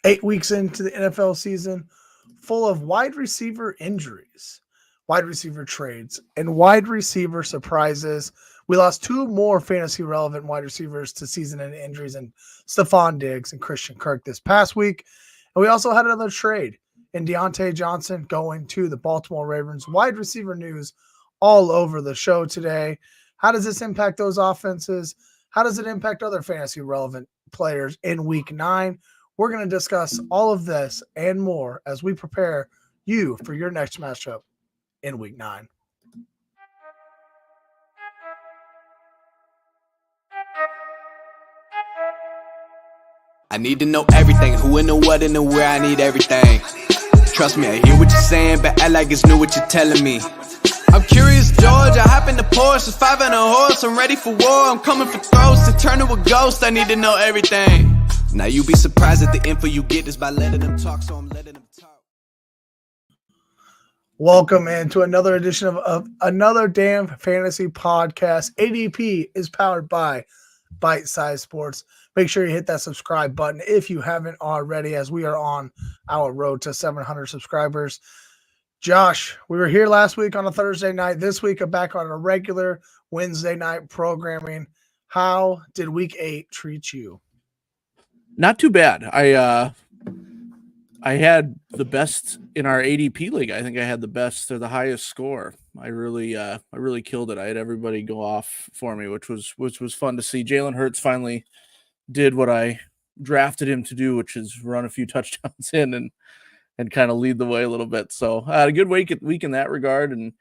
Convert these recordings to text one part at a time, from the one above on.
8 weeks into the NFL season, full of wide receiver injuries, wide receiver trades, and wide receiver surprises. We lost two more fantasy relevant wide receivers to season ending injuries and Stephon Diggs and Christian Kirk this past week. And we also had another trade in Deontay Johnson going to the Baltimore Ravens. Wide receiver news all over the show today. How does this impact those offenses? How does it impact other fantasy relevant players in week 9? We're going to discuss all of this and more as we prepare you for your next matchup in week 9. I need to know everything, who and the what and the where, I need everything. Trust me, I hear what you're saying, but act like it's new what you're telling me. I'm curious, George, I hop in the Porsche, it's 5 and a horse, I'm ready for war, I'm coming for throats, to turn to a ghost, I need to know everything. Now you be surprised at the info you get just by letting them talk, so I'm letting them talk. Welcome into another edition of Another Damn Fantasy Podcast. ADP is powered by Bite Size Sports. Make sure you hit that subscribe button if you haven't already, as we are on our road to 700 subscribers. Josh, we were here last week on a Thursday night. This week, I'm back on a regular Wednesday night programming. How did week 8 treat you? Not too bad. I had the best in our ADP league. I think I had the best or the highest score. I really killed it. I had everybody go off for me, which was fun to see. Jalen Hurts finally did what I drafted him to do, which is run a few touchdowns in and kind of lead the way a little bit. So I had a good week in that regard. And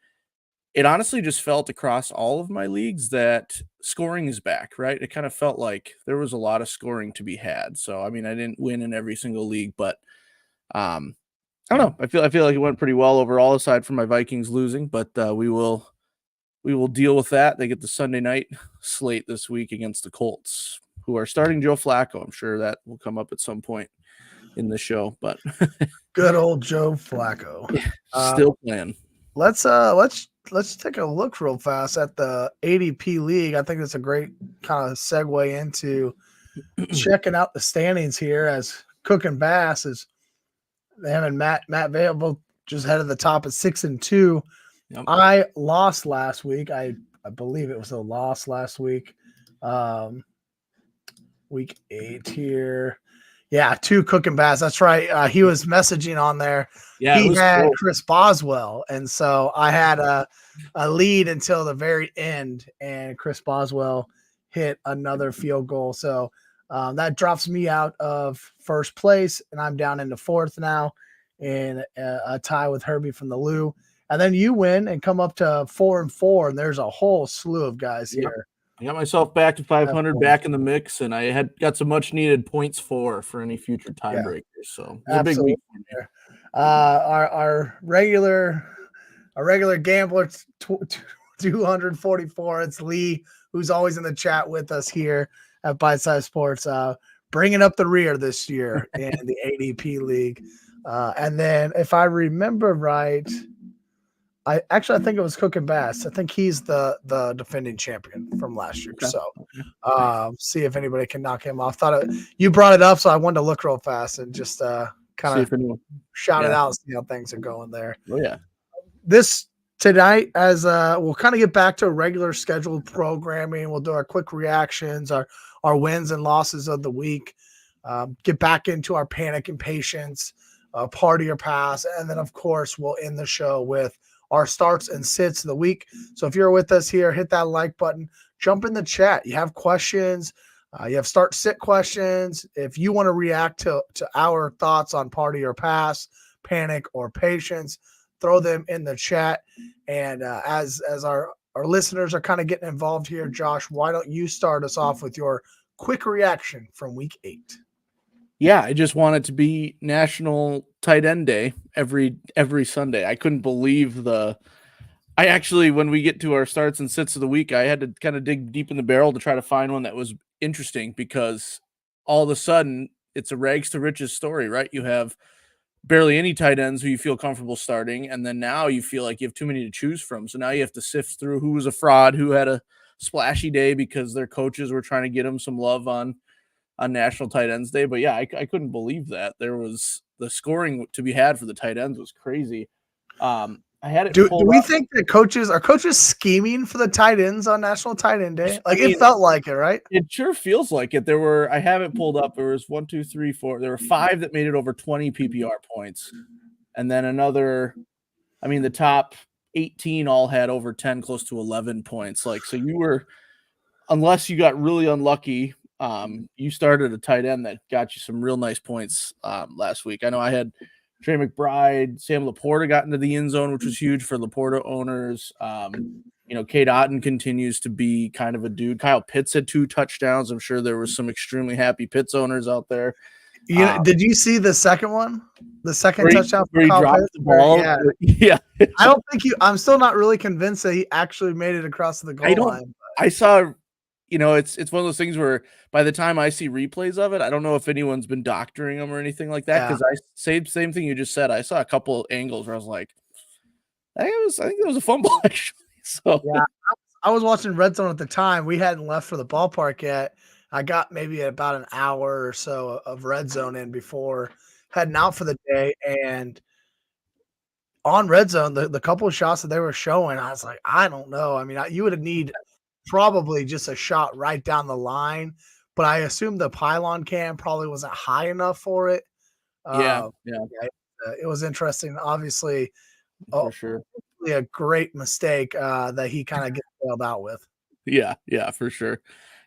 it honestly just felt across all of my leagues that scoring is back, right? It kind of felt like there was a lot of scoring to be had. So, I mean, I didn't win in every single league, but I don't know. I feel like it went pretty well overall, aside from my Vikings losing, but we will deal with that. They get the Sunday night slate this week against the Colts, who are starting Joe Flacco. I'm sure that will come up at some point in the show, but good old Joe Flacco. Still playing. Let's take a look real fast at the ADP league. I think that's a great kind of segue into checking out the standings here, as Cook and Bass is them and Matt Vale both just headed the top at 6-2. Yep. I lost last week. I believe it was a loss last week. Week 8 here. Yeah, 2 Cook and Bass. That's right. He was messaging on there. Yeah, he had cool. Chris Boswell, and so I had a lead until the very end, and Chris Boswell hit another field goal. So that drops me out of first place, and I'm down into 4th now in a tie with Herbie from the Lou. And then you win and come up to 4-4, and there's a whole slew of guys here. I got myself back to 500, back in the mix, and I had got some much needed points for any future tiebreakers. So it's a big week for me. Our regular gambler, 244. It's Lee, who's always in the chat with us here at Bite Size Sports, bringing up the rear this year in the ADP league. And then, if I remember right, I think it was Cook and Bass. I think he's the defending champion from last year. Okay. So see if anybody can knock him off. You brought it up, so I wanted to look real fast and just kind of shout it out and see how things are going there. Oh, yeah. This tonight, as we'll kind of get back to a regular scheduled programming. We'll do our quick reactions, our wins and losses of the week, get back into our panic and patience, party or pass, and then, of course, we'll end the show with our starts and sits of the week. So if you're with us here, hit that like button, jump in the chat. You have questions, you have start sit questions. If you want to react to our thoughts on party or pass, panic or patience, throw them in the chat. And as our listeners are kind of getting involved here, Josh, why don't you start us off with your quick reaction from week 8? Yeah, I just want it to be National Tight End Day every Sunday. I couldn't believe when we get to our starts and sits of the week, I had to kind of dig deep in the barrel to try to find one that was interesting, because all of a sudden it's a rags to riches story, right? You have barely any tight ends who you feel comfortable starting, and then now you feel like you have too many to choose from. So now you have to sift through who was a fraud, who had a splashy day because their coaches were trying to get them some love on National Tight Ends Day. But yeah, I couldn't believe that. There was the scoring to be had for the tight ends was crazy. I had it Do pulled we up. think that coaches scheming for the tight ends on National Tight End Day? Like, I mean, it felt like it, right? It sure feels like it. I have it pulled up. There was 1, 2, 3, 4. There were 5 that made it over 20 PPR points. And then the top 18 all had over 10, close to 11 points. Like, so you were, unless you got really unlucky, you started a tight end that got you some real nice points last week. I know I had Trey McBride, Sam Laporta got into the end zone, which was huge for Laporta owners. Cade Otton continues to be kind of a dude. Kyle Pitts had 2 touchdowns. I'm sure there was some extremely happy Pitts owners out there. Did you see the second one? The second touchdown where he dropped the ball? Yeah. Yeah. I don't think I'm still not really convinced that he actually made it across the goal line. I saw, it's one of those things where by the time I see replays of it, I don't know if anyone's been doctoring him or anything like that. Because same thing you just said. I saw a couple angles where I was like, I think it was a fumble actually. So yeah, I was watching Red Zone at the time. We hadn't left for the ballpark yet. I got maybe about an hour or so of Red Zone in before heading out for the day. And on Red Zone, the couple of shots that they were showing, I was like, I don't know. I mean, you would need probably just a shot right down the line, but I assume the pylon cam probably wasn't high enough for it. Yeah. It was interesting. Obviously, for sure. A great mistake that he kind of gets bailed out with. Yeah, for sure.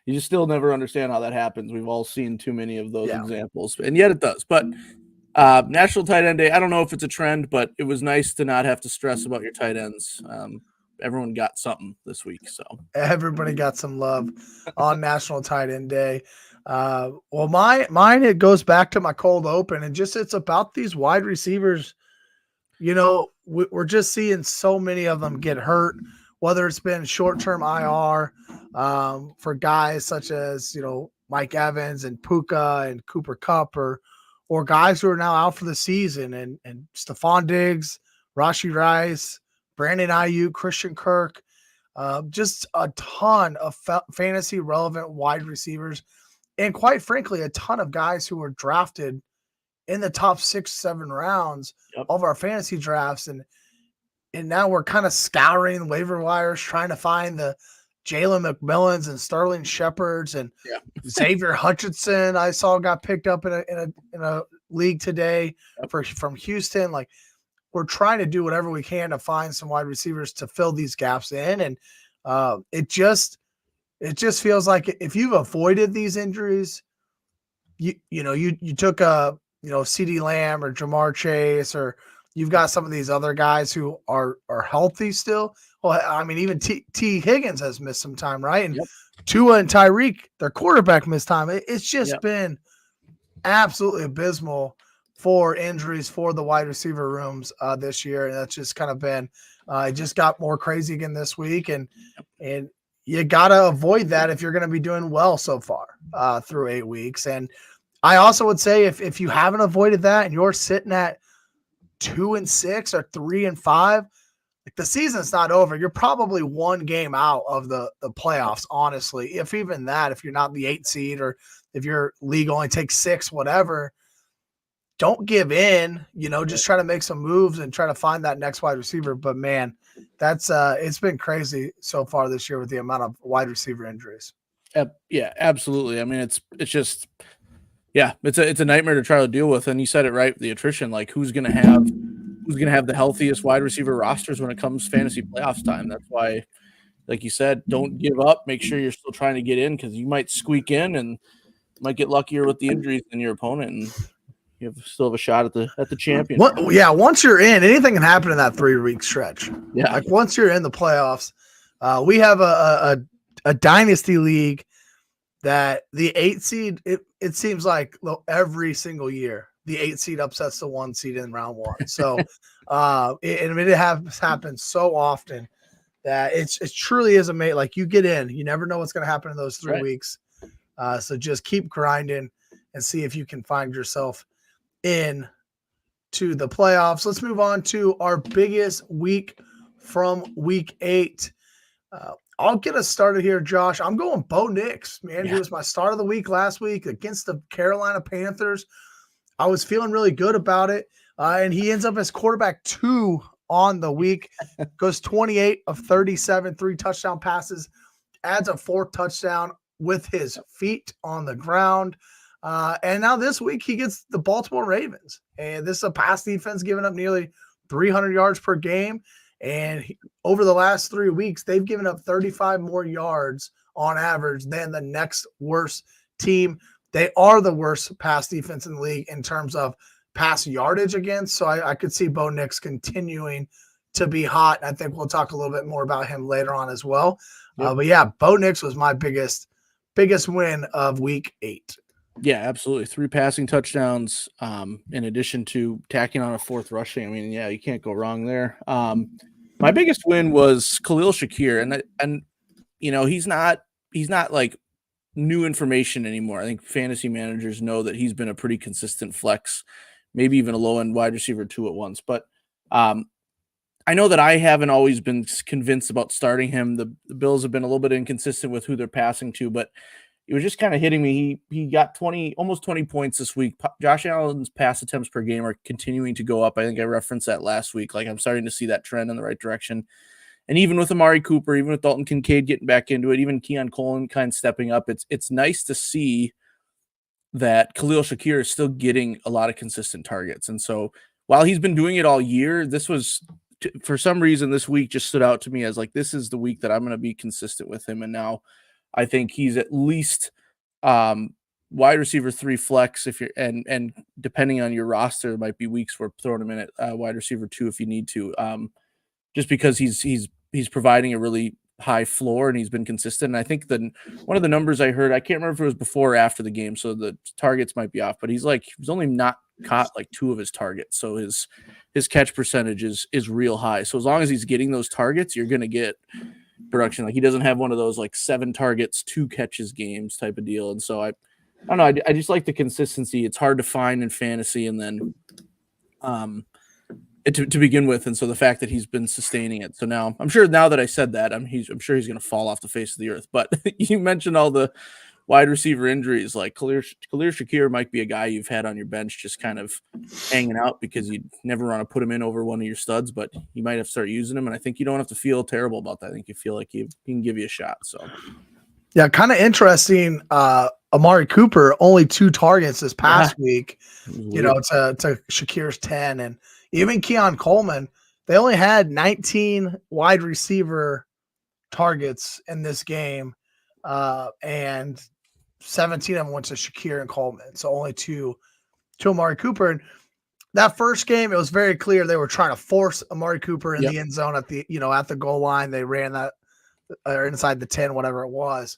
You just still never understand how that happens. We've all seen too many of those examples, and yet it does. But National Tight End Day, I don't know if it's a trend, but it was nice to not have to stress about your tight ends. Everyone got something this week, so everybody got some love on National Tight End Day. Well, mine it goes back to my cold open, and it's about these wide receivers. We're just seeing so many of them get hurt, whether it's been short-term IR for guys such as, Mike Evans and Puka and Cooper Kupp, or guys who are now out for the season, and Stephon Diggs, Rashee Rice, Brandon Ayuk, Christian Kirk, just a ton of fantasy relevant wide receivers. And quite frankly, a ton of guys who were drafted in the top 6-7 rounds of our fantasy drafts. And now we're kind of scouring the waiver wires, trying to find the Jalen McMillans and Sterling Shepherds and Xavier Hutchinson. I saw got picked up in a league today from Houston. Like, we're trying to do whatever we can to find some wide receivers to fill these gaps in. And it just feels like if you've avoided these injuries, you took a, CeeDee Lamb or Jamar Chase, or you've got some of these other guys who are healthy still. Well, I mean, even T. Higgins has missed some time, right? And Tua and Tyreek, their quarterback, missed time. It's just been absolutely abysmal for injuries for the wide receiver rooms this year. And that's just kind of been it just got more crazy again this week. And you got to avoid that if you're going to be doing well so far through 8 weeks. And I also would say if you haven't avoided that and you're sitting at 2-6 or 3-5, like, the season's not over. You're probably one game out of the playoffs, honestly. If even that, if you're not the 8 seed, or if your league only takes 6, whatever, don't give in, just try to make some moves and try to find that next wide receiver. But man, that's it's been crazy so far this year with the amount of wide receiver injuries. Yeah, absolutely. I mean, it's just, it's a nightmare to try to deal with. And you said it right, the attrition, like who's going to have the healthiest wide receiver rosters when it comes fantasy playoffs time. That's why, like you said, don't give up. Make sure you're still trying to get in, because you might squeak in and might get luckier with the injuries than your opponent, and you still have a shot at the champion. Once you're in, anything can happen in that 3-week stretch. Yeah, like once you're in the playoffs, we have a dynasty league that the 8 seed. It seems like every single year the 8 seed upsets the 1 seed in round 1. So, it has happened so often that it truly is amazing. Like, you get in, you never know what's going to happen in those 3 weeks. So just keep grinding and see if you can find yourself in to the playoffs. Let's move on to our biggest week from week 8. I'll get us started here, Josh. I'm going Bo Nix, man. Yeah. He was my start of the week last week against the Carolina Panthers. I was feeling really good about it. And he ends up as quarterback 2 on the week, goes 28 of 37, 3 touchdown passes, adds a 4th touchdown with his feet on the ground. And now this week he gets the Baltimore Ravens. And this is a pass defense giving up nearly 300 yards per game. And over the last 3 weeks, they've given up 35 more yards on average than the next worst team. They are the worst pass defense in the league in terms of pass yardage against. So I could see Bo Nix continuing to be hot. I think we'll talk a little bit more about him later on as well. Yep. But yeah, Bo Nix was my biggest win of week 8. Yeah, absolutely. 3 passing touchdowns, in addition to tacking on a 4th rushing. I mean, yeah, you can't go wrong there. My biggest win was Khalil Shakir, and you know, he's not like new information anymore. I think fantasy managers know that he's been a pretty consistent flex, maybe even a low end wide receiver 2 at once. But I know that I haven't always been convinced about starting him. The Bills have been a little bit inconsistent with who they're passing to, but it was just kind of hitting me. He got almost 20 points this week. Josh Allen's pass attempts per game are continuing to go up. I think I referenced that last week. Like, I'm starting to see that trend in the right direction. And even with Amari Cooper, even with Dalton Kincaid getting back into it, even Keon Coleman kind of stepping up, it's nice to see that Khalil Shakir is still getting a lot of consistent targets. And so while he's been doing it all year, this was, for some reason, this week just stood out to me as like, this is the week that I'm going to be consistent with him. And now I think he's at least wide receiver 3 flex if you're, and depending on your roster, there might be weeks where throwing him in at wide receiver 2 if you need to, just because he's providing a really high floor and he's been consistent. And I think that one of the numbers I heard, I can't remember if it was before or after the game, so the targets might be off, but he's only not caught like 2 of his targets, so his catch percentage is real high. So as long as he's getting those targets, you're going to get production. Like, he doesn't have one of those like 7 targets, 2 catches games type of deal. And so I don't know. I just like the consistency. It's hard to find in fantasy, and then to begin with. And so the fact that he's been sustaining it. So now I'm sure, now that I said that, I'm sure he's going to fall off the face of the earth. But you mentioned all the wide receiver injuries. Like Khalil Shakir might be a guy you've had on your bench just kind of hanging out because you never want to put him in over one of your studs, but you might have to start using him. And I think you don't have to feel terrible about that. I think you feel like he can give you a shot. So yeah, kind of interesting. Amari Cooper, only 2 targets this past week, you know, to Shakir's 10. And even Keon Coleman, they only had 19 wide receiver targets in this game. And 17 of them went to Shakir and Coleman. So only 2 to Amari Cooper. And that first game, it was very clear they were trying to force Amari Cooper in the end zone at the goal line. They ran that or inside the 10, whatever it was.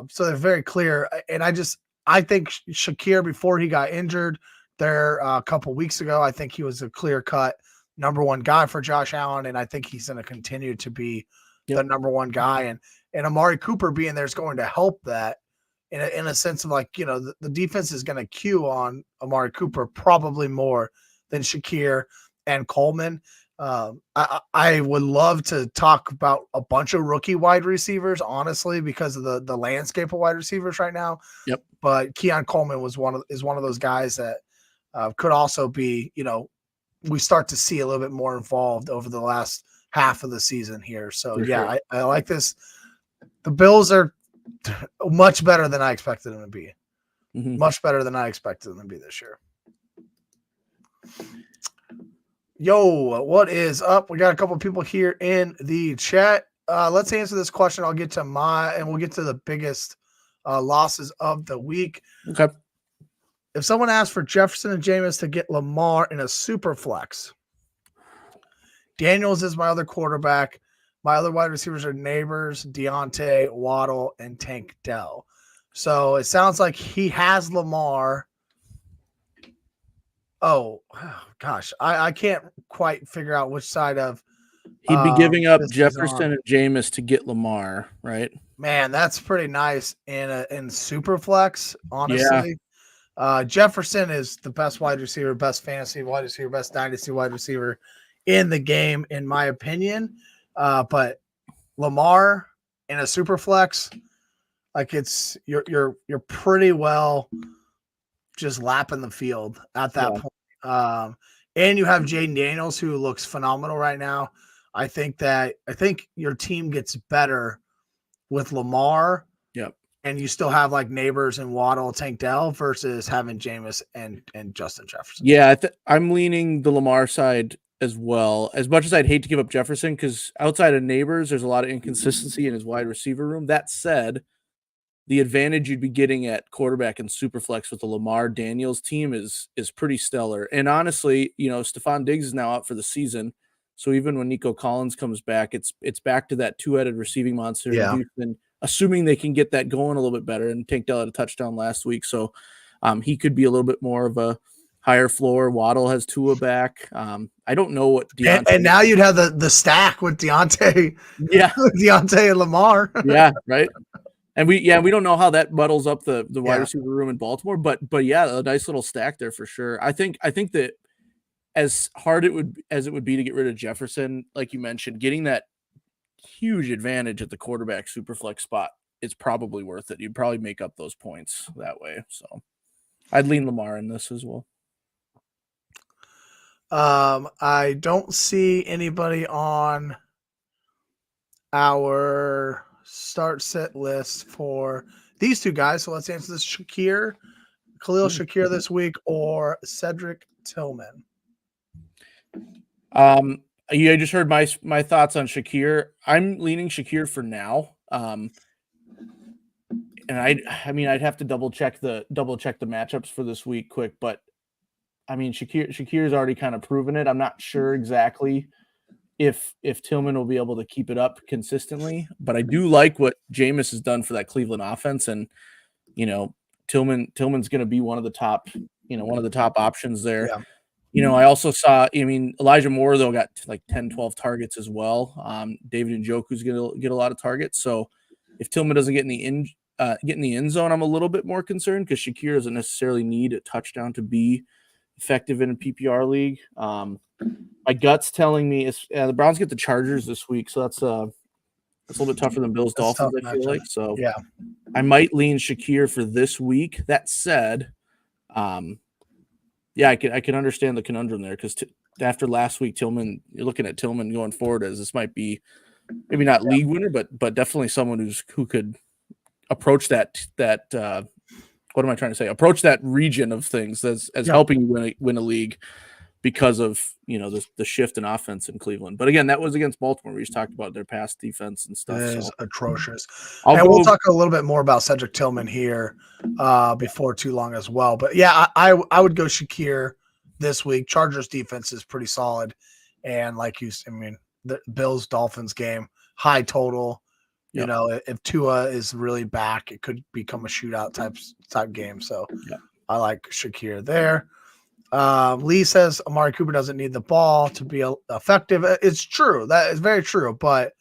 So they're very clear. And I think Shakir, before he got injured there a couple weeks ago, I think he was a clear cut number 1 guy for Josh Allen. And I think he's going to continue to be the number 1 guy. And Amari Cooper being there is going to help that in a sense of like, you know, the defense is going to queue on Amari Cooper probably more than Shakir and Coleman. I would love to talk about a bunch of rookie wide receivers, honestly, because of the landscape of wide receivers right now. Yep. But Keon Coleman is one of those guys that could also be, you know, we start to see a little bit more involved over the last half of the season here. So sure. I like this. The Bills are much better than I expected them to be. Mm-hmm. Much better than I expected them to be this year. Yo, what is up? We got a couple of people here in the chat. Let's answer this question. I'll get to and we'll get to the biggest losses of the week. Okay. If someone asked for Jefferson and Jameis to get Lamar in a super flex, Daniels is my other quarterback. My other wide receivers are Neighbors, Deontay, Waddle, and Tank Dell. So it sounds like he has Lamar. Oh gosh, I can't quite figure out which side of he'd be giving up Jefferson and Jameis to get Lamar, right? Man, that's pretty nice in super flex, honestly. Yeah. Jefferson is the best wide receiver, best fantasy wide receiver, best dynasty wide receiver in the game, in my opinion. But Lamar, in a super flex, like you're pretty well just lapping the field at that point. And you have Jaden Daniels, who looks phenomenal right now. I think your team gets better with Lamar. Yep. And you still have like Neighbors and Waddle, Tank Dell versus having Jameis and Justin Jefferson. Yeah, I'm leaning the Lamar side as well. As much as I'd hate to give up Jefferson, because outside of Neighbors, there's a lot of inconsistency in his wide receiver room. That said, the advantage you'd be getting at quarterback and superflex with the Lamar Daniels team is pretty stellar. And honestly, Stephon Diggs is now out for the season. So even when Nico Collins comes back, it's back to that two-headed receiving monster in Houston, assuming they can get that going a little bit better. And Tank Dell had a touchdown last week, so he could be a little bit more of a higher floor. Waddle has Tua back. I don't know what Deontay and now you'd have the stack with Deontay. Yeah. Deontay and Lamar. Yeah, right. And we don't know how that muddles up the wide receiver room in Baltimore, but yeah, a nice little stack there for sure. I think that as hard it would be to get rid of Jefferson, like you mentioned, getting that huge advantage at the quarterback superflex spot is probably worth it. You'd probably make up those points that way. So I'd lean Lamar in this as well. I don't see anybody on our start set list for these two guys. So let's answer this. Khalil Shakir this week or Cedric Tillman. You just heard my thoughts on Shakir. I'm leaning Shakir for now. And I'd have to double check the matchups for this week quick, but I mean Shakir's already kind of proven it. I'm not sure exactly if Tillman will be able to keep it up consistently, but I do like what Jameis has done for that Cleveland offense, and Tillman's going to be one of the top options there. Yeah. I also saw, Elijah Moore, though, got like 10, 12 targets as well. David Njoku's going to get a lot of targets. So if Tillman doesn't get in the end zone, I'm a little bit more concerned because Shakir doesn't necessarily need a touchdown to be effective in a PPR league. My gut's telling me the Browns get the Chargers this week. So that's a little bit tougher than Bills Dolphins, I feel like. So yeah, I might lean Shakir for this week. That said, I can understand the conundrum there because after last week, Tillman, you're looking at Tillman going forward as this might be maybe not league winner, but definitely someone who could approach that what am I trying to say? Approach that region of things as helping you win a league because of the shift in offense in Cleveland. But again, that was against Baltimore. We just talked about their pass defense and stuff. It is atrocious. And we'll talk a little bit more about Cedric Tillman here before too long as well. But yeah, I would go Shakir this week. Chargers defense is pretty solid, and the Bills Dolphins game, high total. Yep. If Tua is really back, it could become a shootout type game. So I like Shakir there. Lee says Amari Cooper doesn't need the ball to be effective. It's true. That is very true. But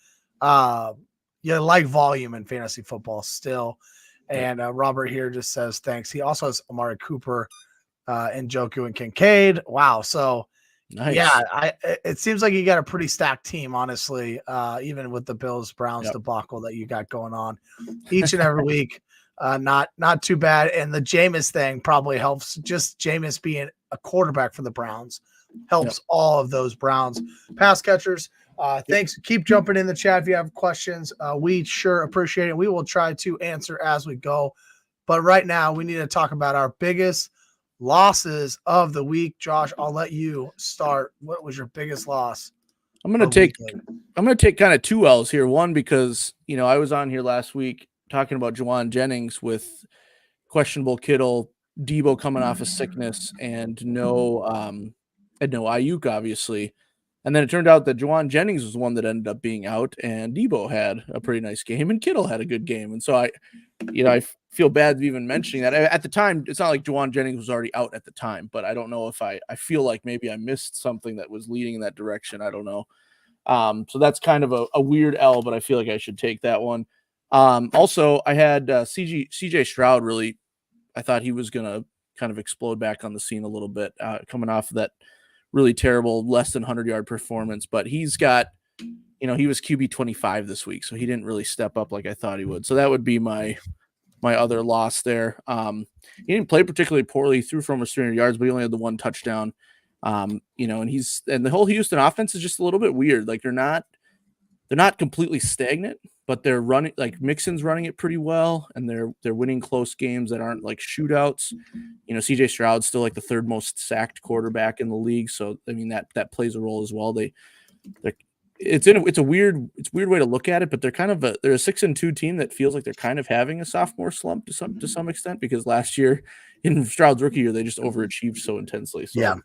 you like volume in fantasy football still. And Robert here just says thanks. He also has Amari Cooper, Njoku, and Kincaid. Wow. So nice. Yeah, it seems like you got a pretty stacked team, honestly, even with the Bills-Browns debacle that you got going on each and every week. Not too bad. And the Jameis thing probably helps. Just Jameis being a quarterback for the Browns helps all of those Browns pass catchers. Thanks. Keep jumping in the chat if you have questions. We sure appreciate it. We will try to answer as we go. But right now, we need to talk about our biggest losses of the week. Josh, I'll let you start. What was your biggest loss? I'm going to take kind of two L's here. One, because, I was on here last week talking about Juwan Jennings with questionable Kittle, Debo coming off of sickness, and no Ayuk, obviously. And then it turned out that Juwan Jennings was the one that ended up being out, and Debo had a pretty nice game, and Kittle had a good game. And so I feel bad even mentioning that. At the time, it's not like Juwan Jennings was already out at the time, but I don't know if I feel like maybe I missed something that was leading in that direction. I don't know. So that's kind of a weird L, but I feel like I should take that one. Also, I had CJ Stroud. Really, I thought he was going to kind of explode back on the scene a little bit, coming off of that really terrible less than 100-yard performance. But he's got he was QB 25 this week, so he didn't really step up like I thought he would. So that would be my other loss there. He didn't play particularly poorly. He threw for almost 300 yards, but he only had the one touchdown. And the whole Houston offense is just a little bit weird. Like they're not completely stagnant, but they're running, like Mixon's running it pretty well, and they're winning close games that aren't like shootouts. CJ Stroud's still like the third most sacked quarterback in the league, so I mean that plays a role as well. It's a weird way to look at it, but they're a 6-2 team that feels like they're kind of having a sophomore slump to some extent, because last year in Stroud's rookie year they just overachieved so intensely. So yeah.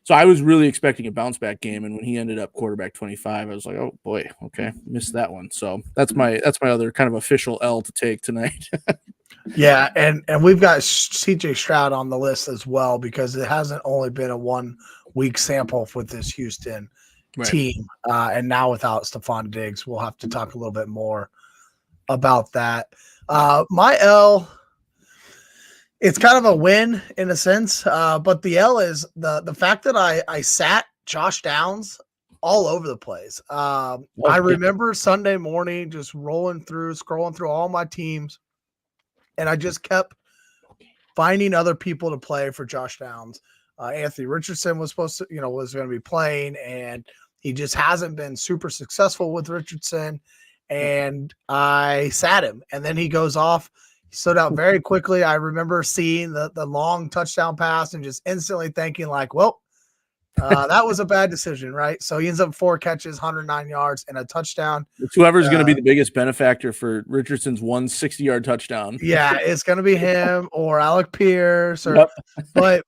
So I was really expecting a bounce back game, and when he ended up quarterback 25, I was like, oh boy, okay, missed that one. So that's my other kind of official L to take tonight. Yeah, and we've got CJ Stroud on the list as well, because it hasn't only been a 1 week sample with this Houston team, and now without Stephon Diggs, we'll have to talk a little bit more about that. My L, it's kind of a win in a sense, but the L is the fact that I sat Josh Downs all over the place. I remember Sunday morning just scrolling through all my teams, and I just kept finding other people to play for Josh Downs. Anthony Richardson was was going to be playing, and he just hasn't been super successful with Richardson, and I sat him, and then he goes off. He stood out very quickly. I remember seeing the long touchdown pass and just instantly thinking like, well, that was a bad decision, right? So he ends up 4 catches, 109 yards, and a touchdown. It's whoever's going to be the biggest benefactor for Richardson's 160-yard touchdown. Yeah, it's going to be him or Alec Pierce. But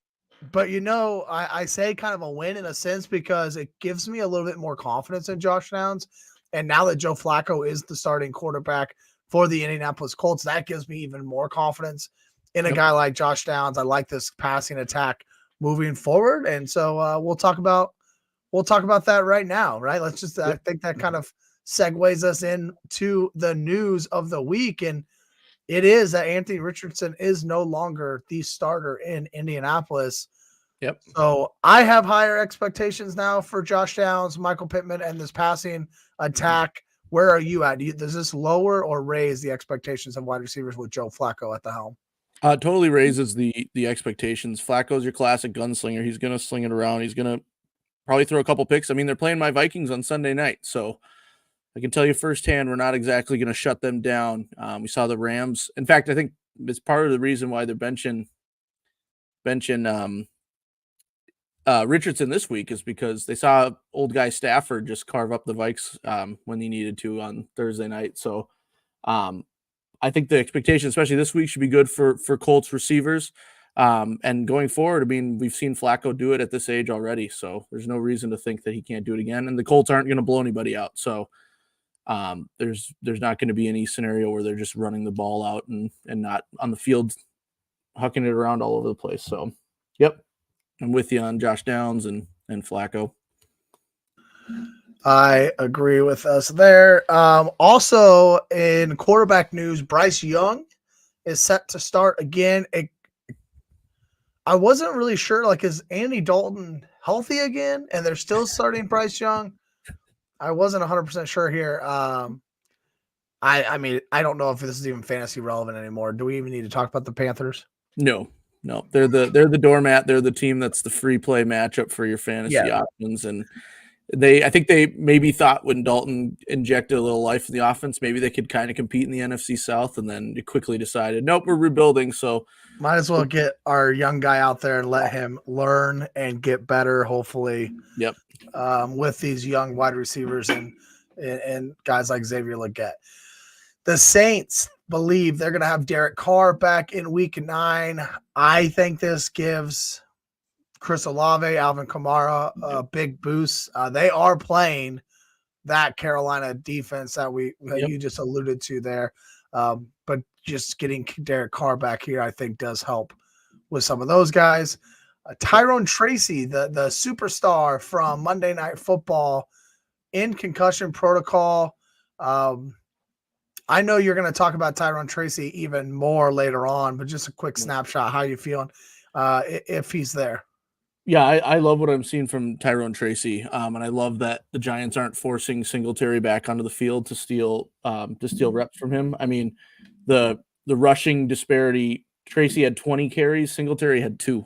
I say kind of a win in a sense, because it gives me a little bit more confidence in Josh Downs. And now that Joe Flacco is the starting quarterback for the Indianapolis Colts, that gives me even more confidence in a guy like Josh Downs. I like this passing attack moving forward, and so we'll talk about that right now, right? Let's just I think that kind of segues us into the news of the week, and it is that Anthony Richardson is no longer the starter in Indianapolis. Yep. So I have higher expectations now for Josh Downs, Michael Pittman, and this passing attack. Where are you at? Does this lower or raise the expectations of wide receivers with Joe Flacco at the helm? Totally raises the expectations. Flacco's your classic gunslinger. He's going to sling it around. He's going to probably throw a couple picks. I mean, they're playing my Vikings on Sunday night, so I can tell you firsthand, we're not exactly going to shut them down. We saw the Rams. In fact, I think it's part of the reason why they're benching Richardson this week is because they saw old guy Stafford just carve up the Vikes when he needed to on Thursday night. So I think the expectation, especially this week, should be good for Colts receivers. And going forward, I mean, we've seen Flacco do it at this age already, so there's no reason to think that he can't do it again. And the Colts aren't going to blow anybody out. So there's not going to be any scenario where they're just running the ball out and not on the field, hucking it around all over the place. So, yep. I'm with you on Josh Downs and Flacco. I agree with us there. Also, in quarterback news, Bryce Young is set to start again. I wasn't really sure, like, is Andy Dalton healthy again? And they're still starting Bryce Young? I wasn't 100% sure here. I mean, I don't know if this is even fantasy relevant anymore. Do we even need to talk about the Panthers? No, they're the doormat. They're the team that's the free play matchup for your fantasy options. And I think they maybe thought when Dalton injected a little life in the offense, maybe they could kind of compete in the NFC South, and then they quickly decided, nope, we're rebuilding. So might as well get our young guy out there and let him learn and get better, hopefully. Yep. With these young wide receivers and guys like Xavier Legette. The Saints believe they're going to have Derek Carr back in week 9. I think this gives Chris Olave, Alvin Kamara a big boost. They are playing that Carolina defense that you just alluded to there. But just getting Derek Carr back here, I think, does help with some of those guys. Tyrone Tracy, the superstar from Monday Night Football, in concussion protocol. I know you're going to talk about Tyrone Tracy even more later on, but just a quick snapshot. How you feeling if he's there? Yeah, I love what I'm seeing from Tyrone Tracy, and I love that the Giants aren't forcing Singletary back onto the field to steal reps from him. I mean, the rushing disparity. Tracy had 20 carries, Singletary had 2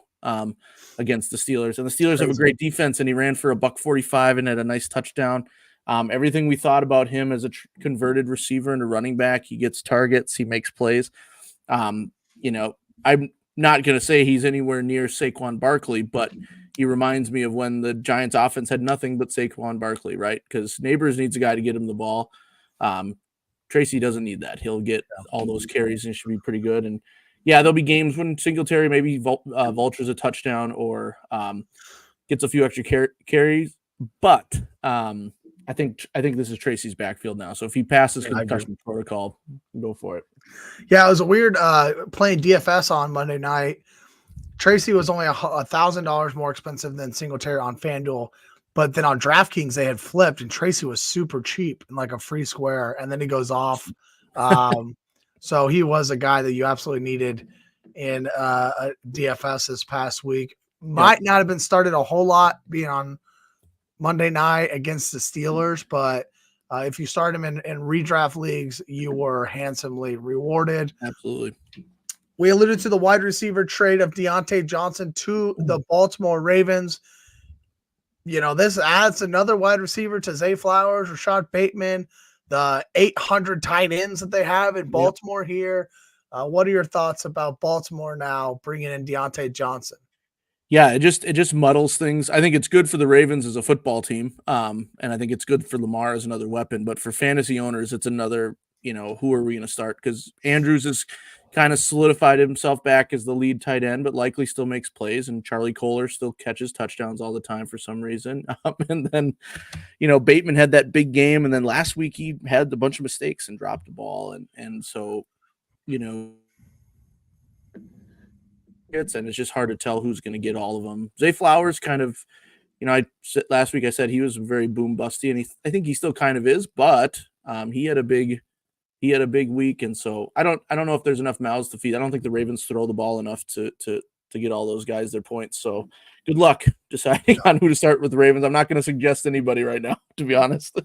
against the Steelers, and the Steelers have a great defense. And he ran for $145 and had a nice touchdown. Everything we thought about him as a converted receiver and a running back, he gets targets, he makes plays. I'm not going to say he's anywhere near Saquon Barkley, but he reminds me of when the Giants offense had nothing but Saquon Barkley, right? Because Neighbors needs a guy to get him the ball. Tracy doesn't need that. He'll get all those carries and should be pretty good. And yeah, there'll be games when Singletary maybe vultures a touchdown or gets a few extra carries. But I think this is Tracy's backfield now. So if he passes concussion protocol, go for it. Yeah, it was a weird playing DFS on Monday night. Tracy was only $1,000 more expensive than Singletary on FanDuel, but then on DraftKings they had flipped, and Tracy was super cheap and like a free square, and then he goes off. So he was a guy that you absolutely needed in a DFS this past week. Might not have been started a whole lot being on Monday night against the Steelers, but if you start him in redraft leagues, you were handsomely rewarded. Absolutely. We alluded to the wide receiver trade of Deontay Johnson to the Baltimore Ravens. This adds another wide receiver to Zay Flowers, Rashad Bateman, the 800 tight ends that they have in Baltimore here. What are your thoughts about Baltimore now bringing in Deontay Johnson? Yeah, it just muddles things. I think it's good for the Ravens as a football team, and I think it's good for Lamar as another weapon. But for fantasy owners, it's another, who are we going to start? Because Andrews has kind of solidified himself back as the lead tight end, but likely still makes plays. And Charlie Kohler still catches touchdowns all the time for some reason. And then, Bateman had that big game, and then last week he had a bunch of mistakes and dropped the ball, and so, and it's just hard to tell who's going to get all of them. Zay Flowers kind of, last week I said he was very boom busty, and I think he still kind of is, but he had a big week, and so I don't know if there's enough mouths to feed. I don't think the Ravens throw the ball enough to get all those guys their points. So good luck deciding on who to start with the Ravens. I'm not going to suggest anybody right now, to be honest.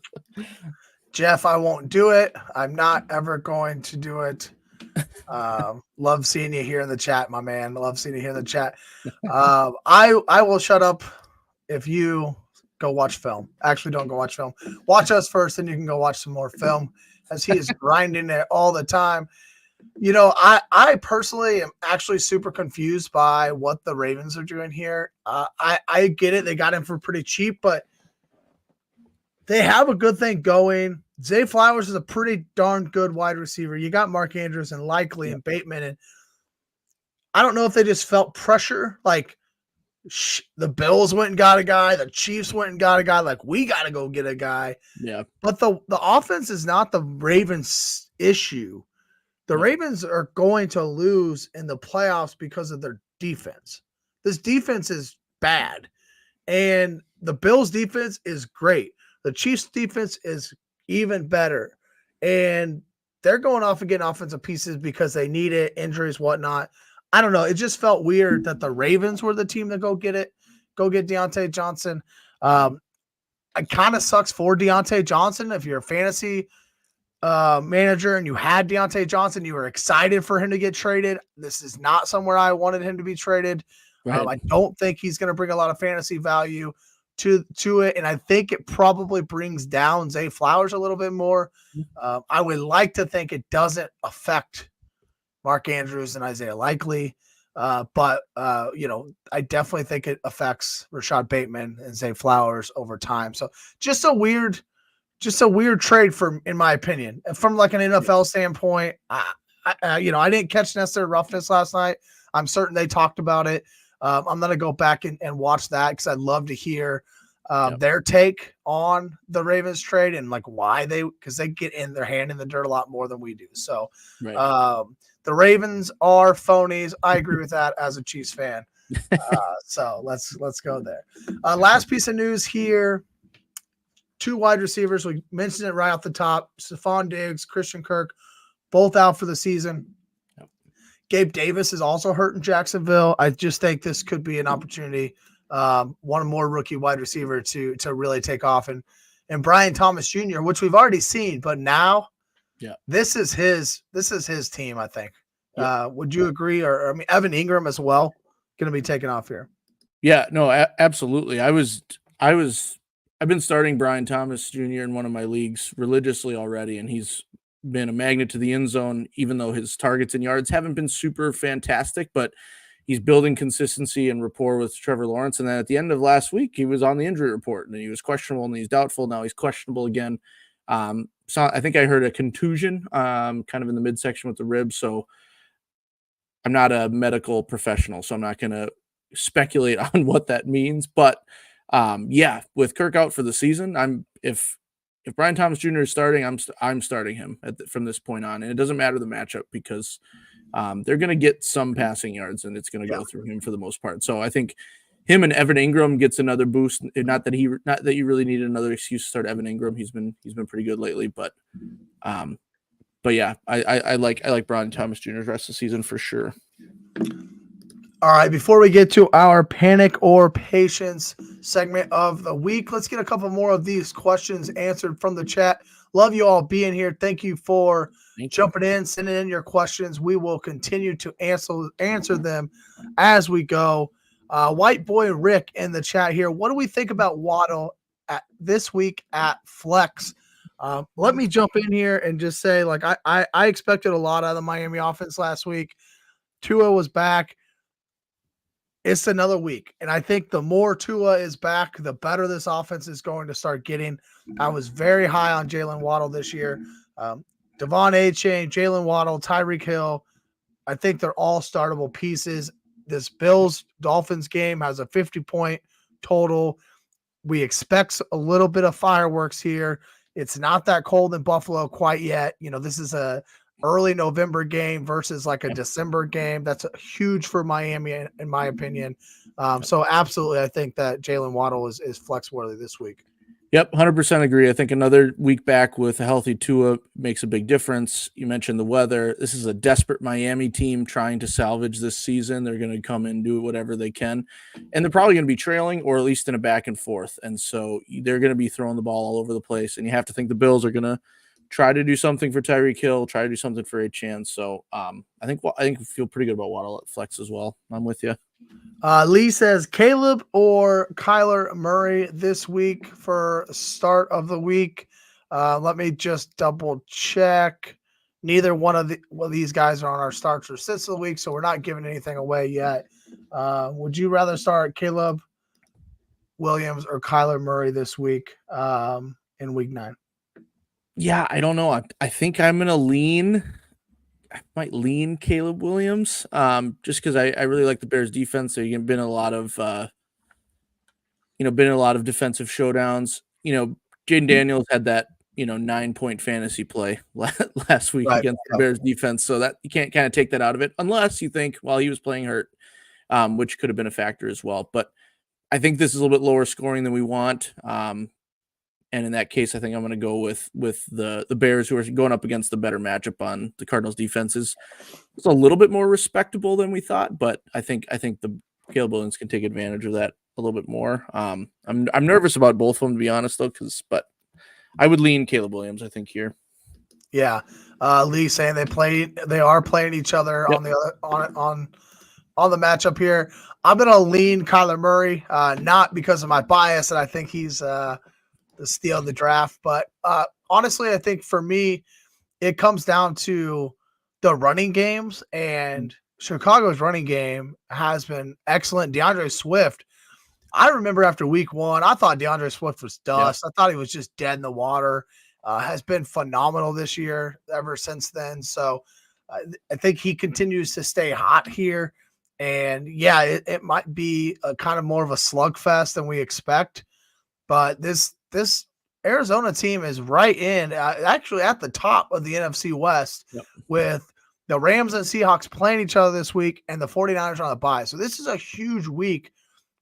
Jeff, I won't do it. I'm not ever going to do it. Love seeing you here in the chat, my man. Love seeing you here in the chat. I will shut up if you go watch film. Actually, don't go watch film. Watch us first, then you can go watch some more film, as he is grinding it all the time. I personally am actually super confused by what the Ravens are doing here. I get it. They got him for pretty cheap, but they have a good thing going. Zay Flowers is a pretty darn good wide receiver. You got Mark Andrews and Likely and Bateman. And I don't know if they just felt pressure. Like the Bills went and got a guy. The Chiefs went and got a guy. Like, we got to go get a guy. Yeah. But the offense is not the Ravens' issue. The Ravens are going to lose in the playoffs because of their defense. This defense is bad. And the Bills' defense is great. The Chiefs' defense is even better. And they're going off and getting offensive pieces because they need it, injuries, whatnot. I don't know. It just felt weird that the Ravens were the team to go get Deontay Johnson. It kind of sucks for Deontay Johnson. If you're a fantasy manager and you had Deontay Johnson, you were excited for him to get traded. This is not somewhere I wanted him to be traded. Right. I don't think he's going to bring a lot of fantasy value to it, and I think it probably brings down Zay Flowers a little bit more. I would like to think it doesn't affect Mark Andrews and Isaiah Likely, but I definitely think it affects Rashad Bateman and Zay Flowers over time. So just a weird trade in my opinion, from like an NFL standpoint. I didn't catch necessary roughness last night. I'm certain they talked about it. I'm going to go back and watch that because I'd love to hear their take on the Ravens trade and like why because they get in their hand in the dirt a lot more than we do. So the Ravens are phonies. I agree with that as a Chiefs fan. So let's go there. Last piece of news here. 2 wide receivers. We mentioned it right off the top. Stephon Diggs, Christian Kirk, both out for the season. Gabe Davis is also hurt in Jacksonville. I just think this could be an opportunity one more rookie wide receiver to really take off. And Brian Thomas Jr., which we've already seen, but now this is his team, I think. Would you agree? Or I mean, Evan Ingram as well going to be taking off here. Yeah, no, absolutely. I've been starting Brian Thomas Jr. in one of my leagues religiously already, and he's been a magnet to the end zone, even though his targets and yards haven't been super fantastic, but he's building consistency and rapport with Trevor Lawrence. And then at the end of last week, he was on the injury report, and he was questionable, and he's doubtful. Now he's questionable again. So I think I heard a contusion, kind of in the midsection with the ribs. So I'm not a medical professional, so I'm not going to speculate on what that means. But with Kirk out for the season, if Brian Thomas Jr. is starting, I'm starting him from this point on, and it doesn't matter the matchup because they're going to get some passing yards, and it's going to go through him for the most part. So I think him and Evan Ingram gets another boost. Not that you really need another excuse to start Evan Ingram. He's been pretty good lately, but yeah, I like Brian Thomas Jr.'s rest of the season for sure. All right, before we get to our panic or patience segment of the week, let's get a couple more of these questions answered from the chat. Love you all being here. Thank you for jumping in, sending in your questions. We will continue to answer them as we go. White Boy Rick in the chat here. What do we think about Waddle this week at flex? Let me jump in here and just say, like, I expected a lot out of the Miami offense last week. Tua was back. It's another week, and I think the more Tua is back, the better this offense is going to start getting. I was very high on Jalen Waddle this year. Devon Achane, Jalen Waddle, Tyreek Hill, I think they're all startable pieces. This Bills-Dolphins game has a 50-point total. We expect a little bit of fireworks here. It's not that cold in Buffalo quite yet. You know, this is a early November game versus like a December game. That's huge for Miami, in my opinion. So absolutely, I think that Jalen Waddle is flex worthy this week. Yep, 100% agree. I think another week back with a healthy Tua makes a big difference. You mentioned the weather. This is a desperate Miami team trying to salvage this season. They're going to come in and do whatever they can. And they're probably going to be trailing or at least in a back and forth. And so they're going to be throwing the ball all over the place. And you have to think the Bills are going to try to do something for Tyreek Hill, try to do something for Achane. So I think we feel pretty good about Waddle at flex as well. I'm with you. Lee says Caleb or Kyler Murray this week for start of the week. Let me just double check. Neither one of these guys are on our starts or sits of the week, so we're not giving anything away yet. Would you rather start Caleb Williams or Kyler Murray this week in week 9? Yeah, I don't know. I think I'm going to might lean Caleb Williams just because I really like the Bears defense. So you've been in a lot of, defensive showdowns. Jaden Daniels had that, 9-point fantasy play last week against the Bears defense. So that you can't kind of take that out of it unless you think while he was playing hurt, which could have been a factor as well. But I think this is a little bit lower scoring than we want. And in that case, I think I'm going to go with the Bears, who are going up against the better matchup on the Cardinals defenses. It's a little bit more respectable than we thought, but I think the Caleb Williams can take advantage of that a little bit more. I'm nervous about both of them, to be honest, though, but I would lean Caleb Williams, I think, here. Yeah, Lee saying they are playing each other on the matchup here. I'm going to lean Kyler Murray, not because of my bias, and I think he's the steal of the draft. But honestly, I think for me, it comes down to the running games, and Chicago's running game has been excellent. DeAndre Swift, I remember after week 1, I thought DeAndre Swift was dust. I thought he was just dead in the water. Has been phenomenal this year ever since then. So I think he continues to stay hot here. And yeah, it might be a kind of more of a slugfest than we expect. But this Arizona team is right in, actually at the top of the NFC West with the Rams and Seahawks playing each other this week and the 49ers on the bye. So this is a huge week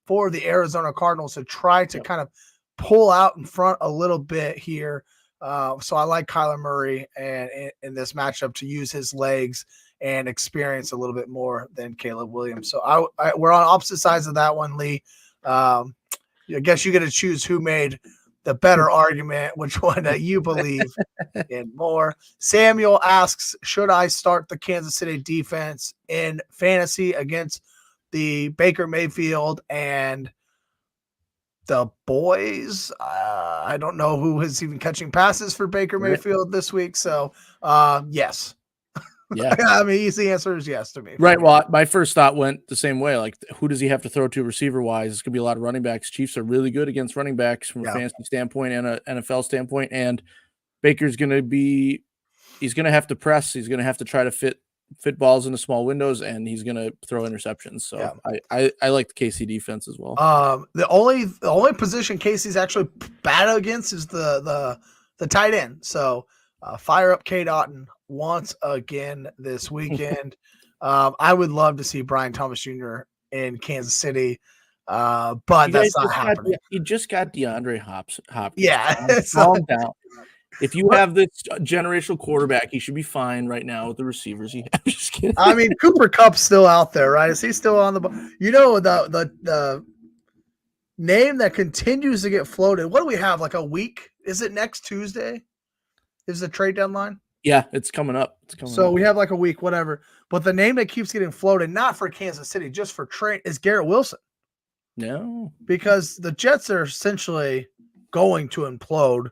for the Arizona Cardinals to try to kind of pull out in front a little bit here. So I like Kyler Murray and in this matchup to use his legs and experience a little bit more than Caleb Williams. So we're on opposite sides of that one, Lee. I guess you get to choose who made the better argument, which one that you believe in more. Samuel asks, should I start the Kansas City defense in fantasy against the Baker Mayfield and the boys? I don't know who is even catching passes for Baker Mayfield this week. So, yes. Yeah. I mean, easy answer is yes to me. Right. Well, my first thought went the same way. Like, who does he have to throw to receiver wise? It's going to be a lot of running backs. Chiefs are really good against running backs from a fantasy standpoint and an NFL standpoint. And Baker's going to he's going to have to press. He's going to have to try to fit balls into small windows, and he's going to throw interceptions. So I like the KC defense as well. The only position Casey's actually bad against is the tight end. So fire up K. Dotton once again this weekend. I would love to see Brian Thomas Jr. in Kansas City, but that's not happening. You just got DeAndre Hopkins. Yeah, calm down. If you have this generational quarterback, he should be fine right now with the receivers. I'm just kidding. I mean, Cooper Kupp's still out there, right? Is he still on the ball? You know, the name that continues to get floated. What do we have? Like a week? Is it next Tuesday? Is the trade deadline? Yeah, it's coming up. We have like a week, whatever. But the name that keeps getting floated, not for Kansas City, just for trade, is Garrett Wilson. No. Because the Jets are essentially going to implode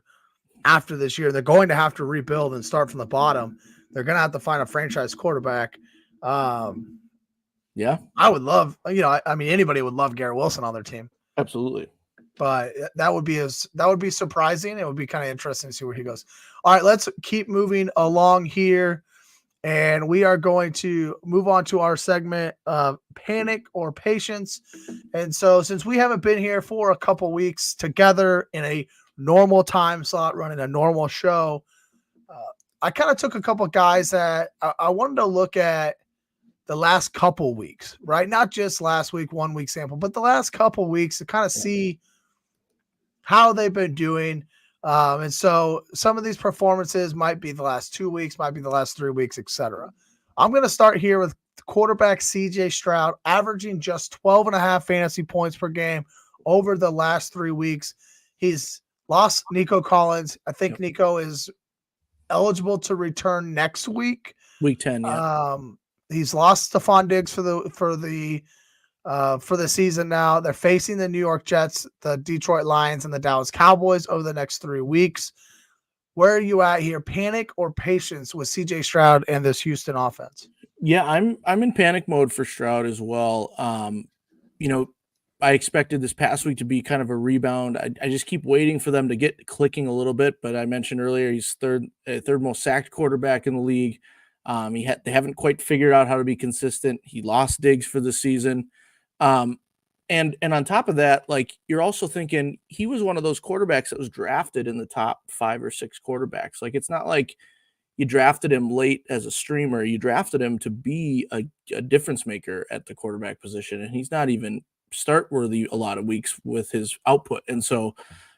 after this year. They're going to have to rebuild and start from the bottom. They're going to have to find a franchise quarterback. Yeah. I would love, I mean, anybody would love Garrett Wilson on their team. Absolutely. But that would be surprising. It would be kind of interesting to see where he goes. All right, let's keep moving along here. And we are going to move on to our segment of Panic or Patience. And so since we haven't been here for a couple weeks together in a normal time slot, running a normal show, I kind of took a couple guys that I wanted to look at the last couple weeks, right? Not just last week, 1 week sample, but the last couple weeks to kind of see how they've been doing. And so some of these performances might be the last 2 weeks, might be the last 3 weeks, etc. I'm going to start here with quarterback CJ Stroud, averaging just 12.5 fantasy points per game over the last 3 weeks. He's lost Nico Collins. I think Nico is eligible to return next week. Week 10, yeah. He's lost Stephon Diggs for the season now. They're facing the New York Jets, the Detroit Lions, and the Dallas Cowboys over the next 3 weeks. Where are you at here? Panic or patience with CJ Stroud and this Houston offense? Yeah, I'm in panic mode for Stroud as well. I expected this past week to be kind of a rebound. I just keep waiting for them to get clicking a little bit, but I mentioned earlier he's third most sacked quarterback in the league. They haven't quite figured out how to be consistent. He lost Diggs for the season. And on top of that, like, you're also thinking he was one of those quarterbacks that was drafted in the top 5 or 6 quarterbacks. Like, it's not like you drafted him late as a streamer. You drafted him to be a difference maker at the quarterback position, and he's not even start worthy a lot of weeks with his output. And so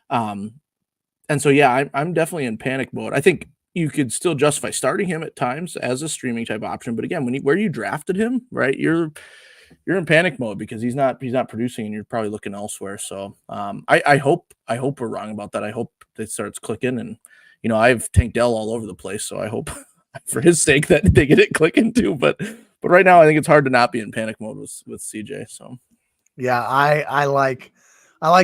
yeah, I'm definitely in panic mode. I think you could still justify starting him at times as a streaming type option, but again, where you drafted him, right, you're in panic mode because he's not producing, and you're probably looking elsewhere. So I hope we're wrong about that. I hope it starts clicking, and I have Tank Dell all over the place, so I hope for his sake that they get it clicking too. But right now, I think it's hard to not be in panic mode with CJ. So yeah, I like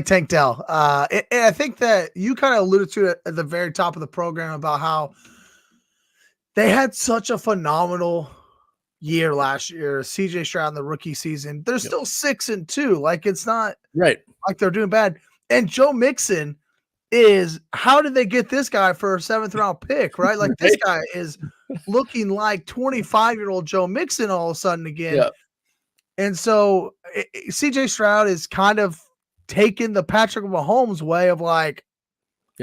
Tank Dell. And I think that you kind of alluded to it at the very top of the program about how they had such a phenomenal year last year. CJ Stroud in the rookie season, they're still 6-2. Like, it's not right like they're doing bad. And Joe Mixon is, how did they get this guy for a 7th round pick, right? Like, this guy is looking like 25-year-old Joe Mixon all of a sudden again. Yeah. And so CJ Stroud is kind of taking the Patrick Mahomes way of like,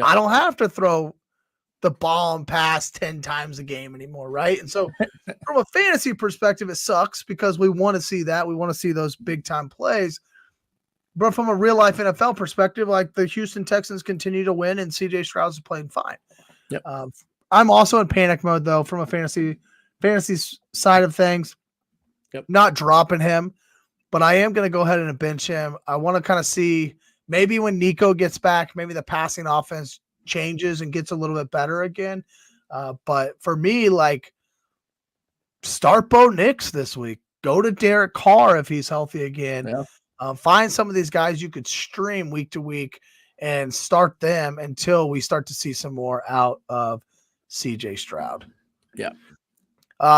I don't have to throw the ball and pass 10 times a game anymore, right? And so from a fantasy perspective, it sucks because we want to see that. We want to see those big-time plays. But from a real-life NFL perspective, like, the Houston Texans continue to win, and CJ Stroud is playing fine. Yep. I'm also in panic mode, though, from a fantasy side of things. Yep. Not dropping him. but I am going to go ahead and bench him. I want to kind of see maybe when Nico gets back, maybe the passing offense changes and gets a little bit better again. But for me, like, start Bo Nix this week. Go to Derek Carr if he's healthy again. Yeah. Find some of these guys you could stream week to week and start them until we start to see some more out of CJ Stroud. Yeah.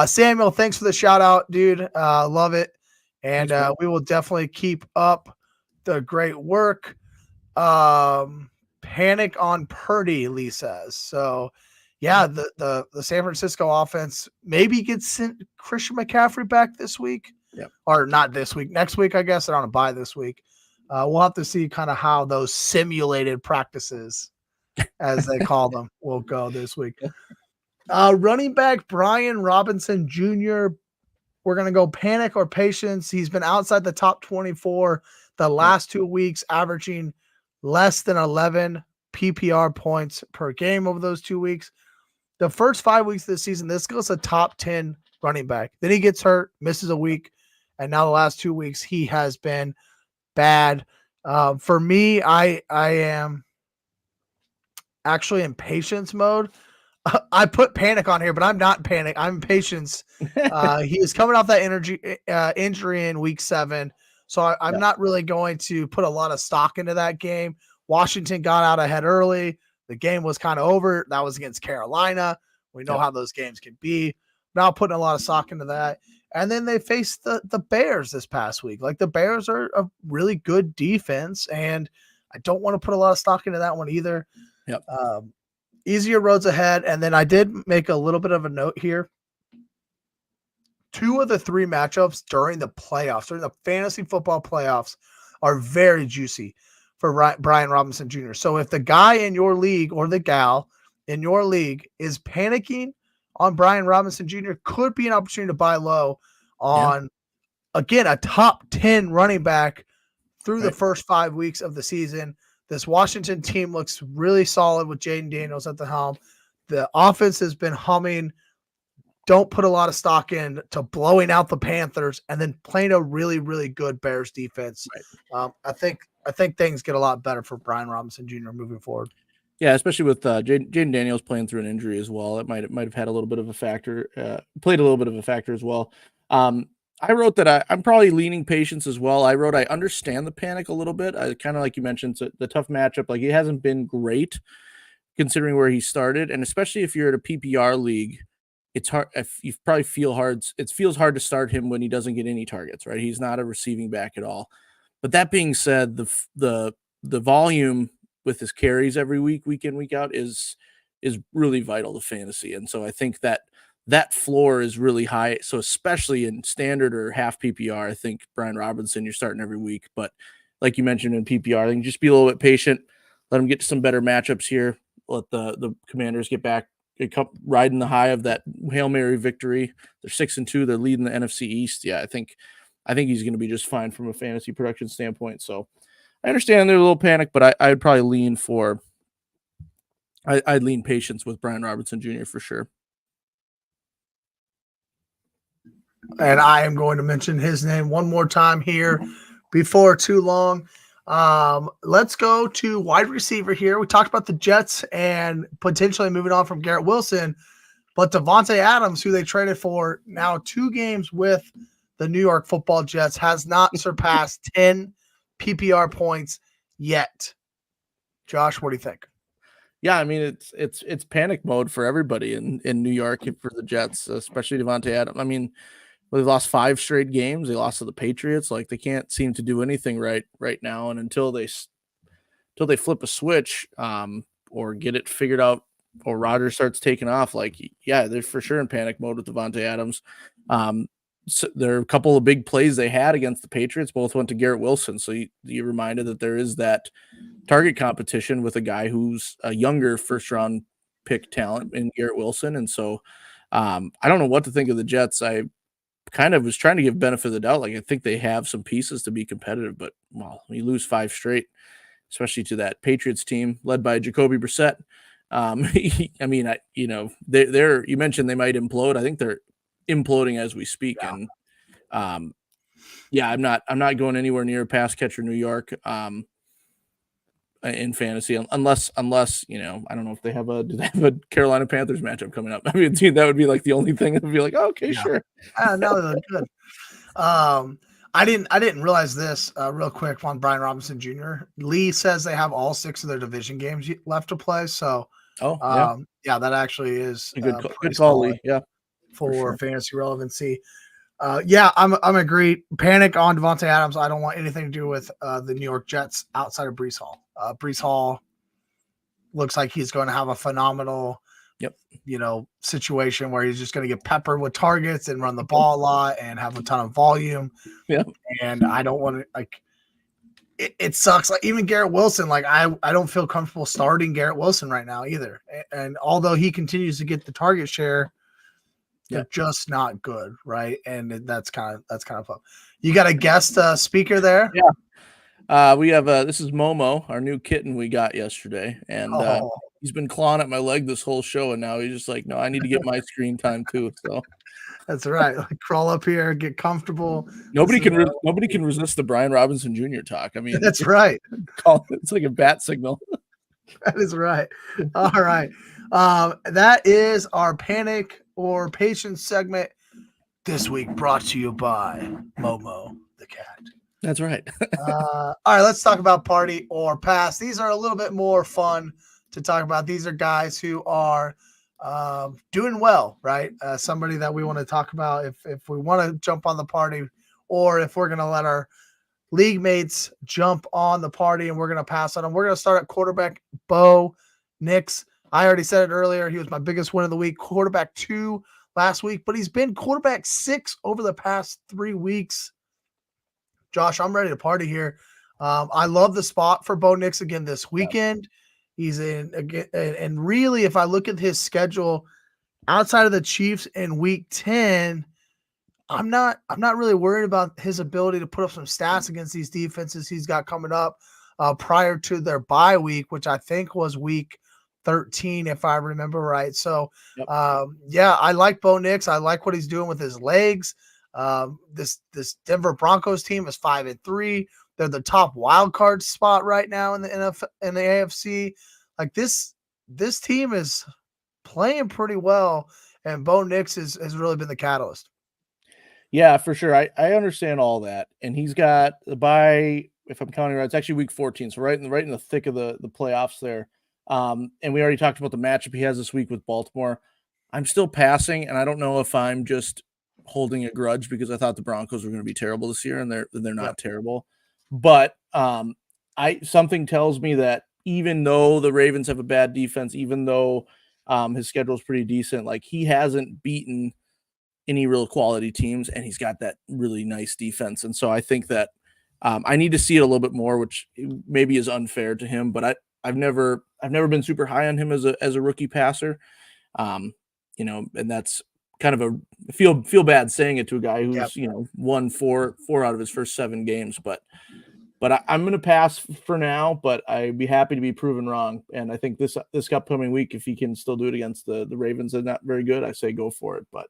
Samuel, thanks for the shout out, dude. Love it. And Thanks, we will definitely keep up the great work. Panic on Purdy, Lee says. So, yeah, the San Francisco offense maybe gets Christian McCaffrey back this week. Yeah. Or not this week, next week, I guess. They're on a bye this week. We'll have to see kind of how those simulated practices, as they call them, will go this week. Running back Brian Robinson Jr., we're going to go panic or patience. He's been outside the top 24 the last 2 weeks, averaging less than 11 PPR points per game over those 2 weeks. The first 5 weeks of the season, this goes a top 10 running back. Then he gets hurt, misses a week, and now the last 2 weeks he has been bad. For me, I am actually in patience mode. I put panic on here, but I'm not panic. I'm in patience. He is coming off that injury in week 7. So I'm not really going to put a lot of stock into that game. Washington got out ahead early. The game was kind of over. That was against Carolina. We know how those games can be. Not putting a lot of stock into that. And then they faced the Bears this past week. Like, the Bears are a really good defense, and I don't want to put a lot of stock into that one either. Yep. Easier roads ahead. And then I did make a little bit of a note here. 2 of the 3 matchups during the playoffs, during the fantasy football playoffs, are very juicy for Brian Robinson Jr. So if the guy in your league or the gal in your league is panicking on Brian Robinson Jr., could be an opportunity to buy low on, again, a top 10 running back through the first 5 weeks of the season. This Washington team looks really solid with Jaden Daniels at the helm. The offense has been humming. Don't put a lot of stock in to blowing out the Panthers and then playing a really, really good Bears defense. Right. I think things get a lot better for Brian Robinson Jr. moving forward. Yeah, especially with Jaden Daniels playing through an injury as well. It might have had a little bit of a factor, played a little bit of a factor as well. I wrote that I'm probably leaning patience as well. I wrote I understand the panic a little bit. I kind of, like you mentioned, the tough matchup. Like, it hasn't been great considering where he started, and especially if you're at a PPR league, it's hard. If you probably feel hard, it feels hard to start him when he doesn't get any targets. Right, he's not a receiving back at all. But that being said, the volume with his carries every week in, week out is really vital to fantasy, and so I think that floor is really high. So especially in standard or half PPR, I think Brian Robinson, you're starting every week. But like you mentioned in PPR, I think just be a little bit patient. Let him get to some better matchups here. Let the Commanders get back, riding the high of that Hail Mary victory. They're 6-2. They're leading the NFC East. Yeah, I think he's going to be just fine from a fantasy production standpoint. So I understand they're a little panicked, but I'd probably lean I'd lean patience with Brian Robinson Jr. for sure. And I am going to mention his name one more time here before too long. Let's go to wide receiver here. We talked about the Jets and potentially moving on from Garrett Wilson, but Devontae Adams, who they traded for, now 2 games with the New York Football Jets, has not surpassed 10 PPR points yet. Josh, what do you think? Yeah, I mean, it's panic mode for everybody in New York for the Jets, especially Devontae Adams. I mean, they've lost 5 straight games. They lost to the Patriots. Like, they can't seem to do anything right now. And until they flip a switch, or get it figured out, or Rodgers starts taking off, like, yeah, they're for sure in panic mode with Devontae Adams. So there are a couple of big plays they had against the Patriots. Both went to Garrett Wilson. So you're reminded that there is that target competition with a guy who's a younger first-round pick talent in Garrett Wilson. And so I don't know what to think of the Jets. I kind of was trying to give benefit of the doubt. Like, I think they have some pieces to be competitive, but well, you lose 5 straight, especially to that Patriots team led by Jacoby Brissett. I mean, they're you mentioned they might implode. I think they're imploding as we speak. Yeah. And Yeah, I'm not going anywhere near pass catcher New York in fantasy unless I don't know if they have do they have a Carolina Panthers matchup coming up. I mean, dude, that would be like the only thing I'd be like, oh, okay, Yeah. sure. No, they look good. I didn't realize this real quick on Brian Robinson Jr. Lee says they have all 6 of their division games left to play. So, Yeah, that actually is a good pretty call, solid Lee. Yeah, for sure. fantasy relevancy. I'm agreed. Panic on Devontae Adams. I don't want anything to do with the New York Jets outside of Breece Hall. Breece Hall looks like he's going to have a phenomenal situation where he's just going to get peppered with targets and run the ball a lot and have a ton of volume. Yeah. And I don't want to it sucks. Like even Garrett Wilson, like I don't feel comfortable starting Garrett Wilson right now either. And although he continues to get the target share, they're just not good. Right. And that's kind of fun. You got a guest speaker there? Yeah. We have this is Momo, our new kitten we got yesterday. And he's been clawing at my leg this whole show, and now he's just like, no, I need to get my screen time too. So that's right. Like, crawl up here, get comfortable. Nobody can resist the Brian Robinson Jr. talk. I mean, that's right. It's like a bat signal. That is right. All right. That is our panic or patience segment this week, brought to you by Momo the cat. That's right. All right, let's talk about party or pass. These are a little bit more fun to talk about. These are guys who are doing well, right? Somebody that we want to talk about if we want to jump on the party, or if we're going to let our league mates jump on the party and we're going to pass on them. We're going to start at quarterback, Bo Nix. I already said it earlier. He was my biggest win of the week. Quarterback 2 last week, but he's been quarterback 6 over the past 3 weeks. Josh, I'm ready to party here. I love the spot for Bo Nix again this weekend. He's in again, and really, if I look at his schedule outside of the Chiefs in week 10, I'm not really worried about his ability to put up some stats against these defenses he's got coming up prior to their bye week, which I think was week 13, if I remember right. So, I like Bo Nix. I like what he's doing with his legs. This Denver Broncos team is 5-3. They're the top wild card spot right now in the AFC. Like this team is playing pretty well, and Bo Nix has really been the catalyst. Yeah, for sure. I understand all that, and he's got the bye. If I'm counting right, it's actually week 14, so right in the thick of the playoffs there. And we already talked about the matchup he has this week with Baltimore. I'm still passing, and I don't know if I'm just holding a grudge because I thought the Broncos were going to be terrible this year, and they're not terrible. But something tells me that even though the Ravens have a bad defense, even though his schedule is pretty decent, like he hasn't beaten any real quality teams, and he's got that really nice defense. And so I think that I need to see it a little bit more, which maybe is unfair to him. But I've never been super high on him as a rookie passer, and that's kind of a feel bad saying it to a guy who's won four out of his first 7 games, but I'm going to pass for now. But I'd be happy to be proven wrong, and I think this upcoming week, if he can still do it against the Ravens, they're not very good. I say go for it, but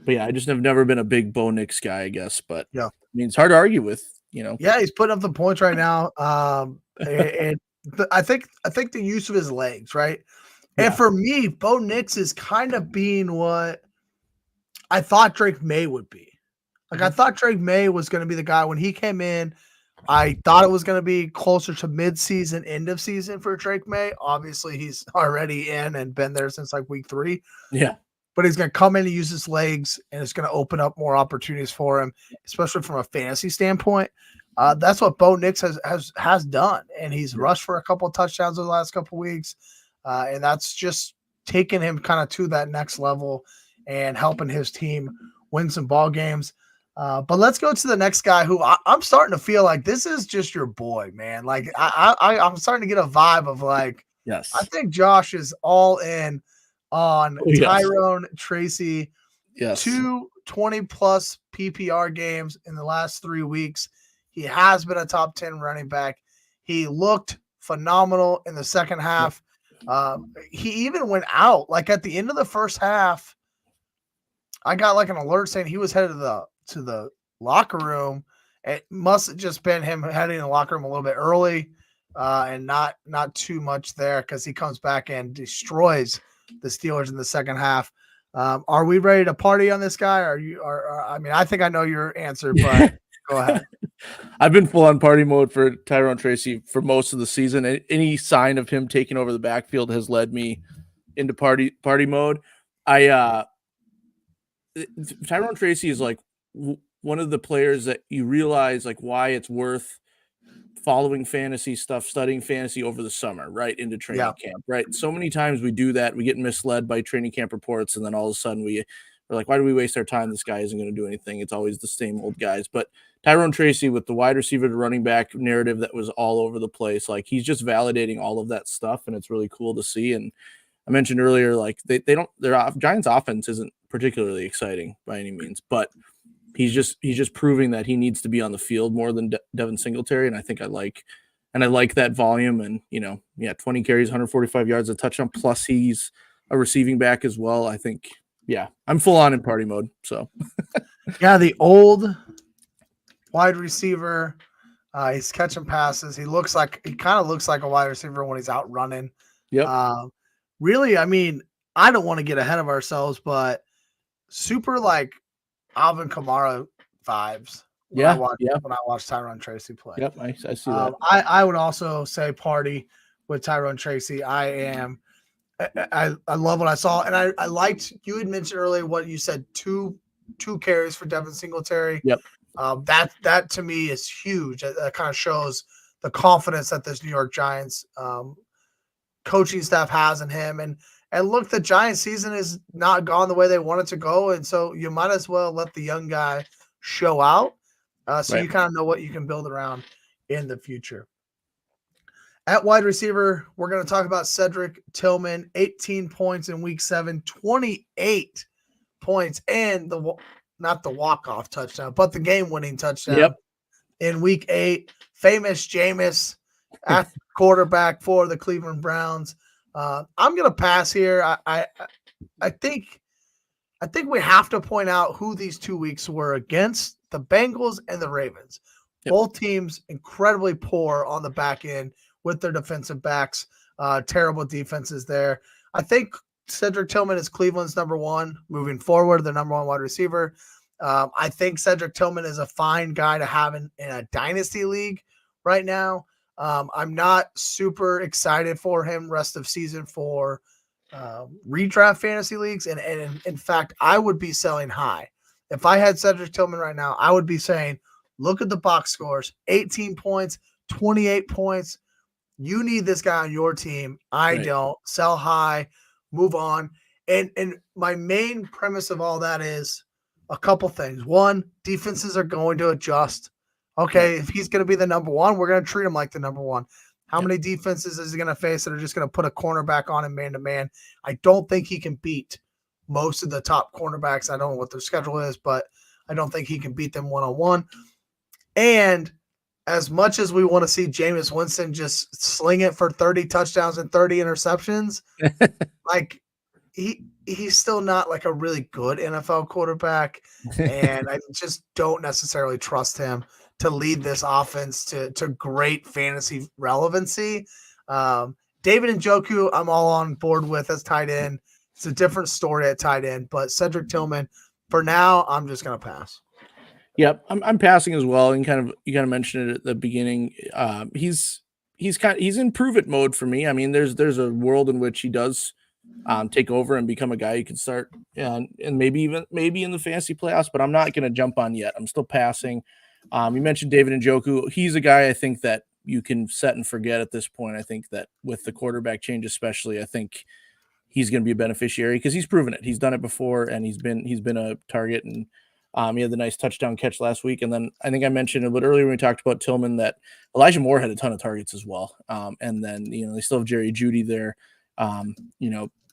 yeah, I just have never been a big Bo Nix guy, I guess. But I mean, it's hard to argue with, Yeah, he's putting up the points right now, and I think the use of his legs, right. And for me, Bo Nix is kind of being what I thought Drake May would be. Like, I thought Drake May was going to be the guy when he came in. I thought it was going to be closer to mid-season, end of season for Drake May. Obviously, he's already in and been there since like week 3. Yeah. But he's going to come in and use his legs, and it's going to open up more opportunities for him, especially from a fantasy standpoint. That's what Bo Nix has done, and he's rushed for a couple of touchdowns over the last couple of weeks. And that's just taking him kind of to that next level and helping his team win some ball games. But let's go to the next guy who I'm starting to feel like this is just your boy, man. Like I'm starting to get a vibe of like, yes, I think Josh is all in on Tyrone Tracy. Yes. 2 20+ PPR games in the last 3 weeks. He has been a top 10 running back. He looked phenomenal in the second half. He even went out like at the end of the first half. I got like an alert saying he was headed to the locker room. It must have just been him heading in the locker room a little bit early, and not too much there, because he comes back and destroys the Steelers in the second half. Are we ready to party on this guy? I mean, I think I know your answer, but go ahead. I've been full on party mode for Tyrone Tracy for most of the season. Any sign of him taking over the backfield has led me into party mode. Tyrone Tracy is like one of the players that you realize like why it's worth following fantasy stuff, studying fantasy over the summer, right into training camp, right? So many times we do that, we get misled by training camp reports, and then all of a sudden we're like, why do we waste our time? This guy isn't going to do anything. It's always the same old guys. But Tyrone Tracy, with the wide receiver to running back narrative that was all over the place, like he's just validating all of that stuff, and it's really cool to see. And I mentioned earlier, like their Giants offense isn't particularly exciting by any means, but he's just proving that he needs to be on the field more than Devin Singletary, and I think I like that volume. And 20 carries, 145 yards, a touchdown, plus he's a receiving back as well. I think, I'm full on in party mode. So the old wide receiver, he's catching passes. He kind of looks like a wide receiver when he's out running. Yep. Really, I mean, I don't want to get ahead of ourselves, but super like Alvin Kamara vibes when I watch Tyrone Tracy play. Yep, I see that. I would also say party with Tyrone Tracy. I love what I saw, and I liked, you had mentioned earlier what you said, two carries for Devin Singletary. Yep. That to me is huge. That kind of shows the confidence that this New York Giants coaching staff has in him. And look, the Giants season is not gone the way they want it to go, and so you might as well let the young guy show out, so you kind of know what you can build around in the future. At wide receiver, we're going to talk about Cedric Tillman, 18 points in Week 7, 28 points, and not the walk-off touchdown, but the game-winning touchdown in Week 8. Famous Jameis at quarterback for the Cleveland Browns. I'm gonna pass here. I think we have to point out who these 2 weeks were against: the Bengals and the Ravens. Yep. Both teams incredibly poor on the back end with their defensive backs. Terrible defenses there. I think Cedric Tillman is Cleveland's number one moving forward, their number one wide receiver. I think Cedric Tillman is a fine guy to have in a dynasty league right now. I'm not super excited for him rest of season for redraft fantasy leagues. And in fact, I would be selling high. If I had Cedric Tillman right now, I would be saying, look at the box scores, 18 points, 28 points. You need this guy on your team. I don't. Sell high, move on. And my main premise of all that is a couple things. One, defenses are going to adjust. Okay, if he's going to be the number one, we're going to treat him like the number one. How many defenses is he going to face that are just going to put a cornerback on him man-to-man? I don't think he can beat most of the top cornerbacks. I don't know what their schedule is, but I don't think he can beat them one-on-one. And as much as we want to see Jameis Winston just sling it for 30 touchdowns and 30 interceptions, like he's still not like a really good NFL quarterback, and I just don't necessarily trust him to lead this offense to great fantasy relevancy. David Njoku, I'm all on board with as tight end. It's a different story at tight end, but Cedric Tillman, for now, I'm just going to pass. Yep, I'm passing as well. And you kind of mentioned it at the beginning. He's in prove it mode for me. I mean, there's a world in which he does take over and become a guy you can start and maybe in the fantasy playoffs, but I'm not going to jump on yet. I'm still passing. You mentioned David Njoku. He's a guy I think that you can set and forget at this point. I think that with the quarterback change, especially, I think he's going to be a beneficiary because he's proven it. He's done it before, and he's been a target. And he had the nice touchdown catch last week. And then I think I mentioned a bit earlier when we talked about Tillman that Elijah Moore had a ton of targets as well. And then they still have Jerry Jeudy there.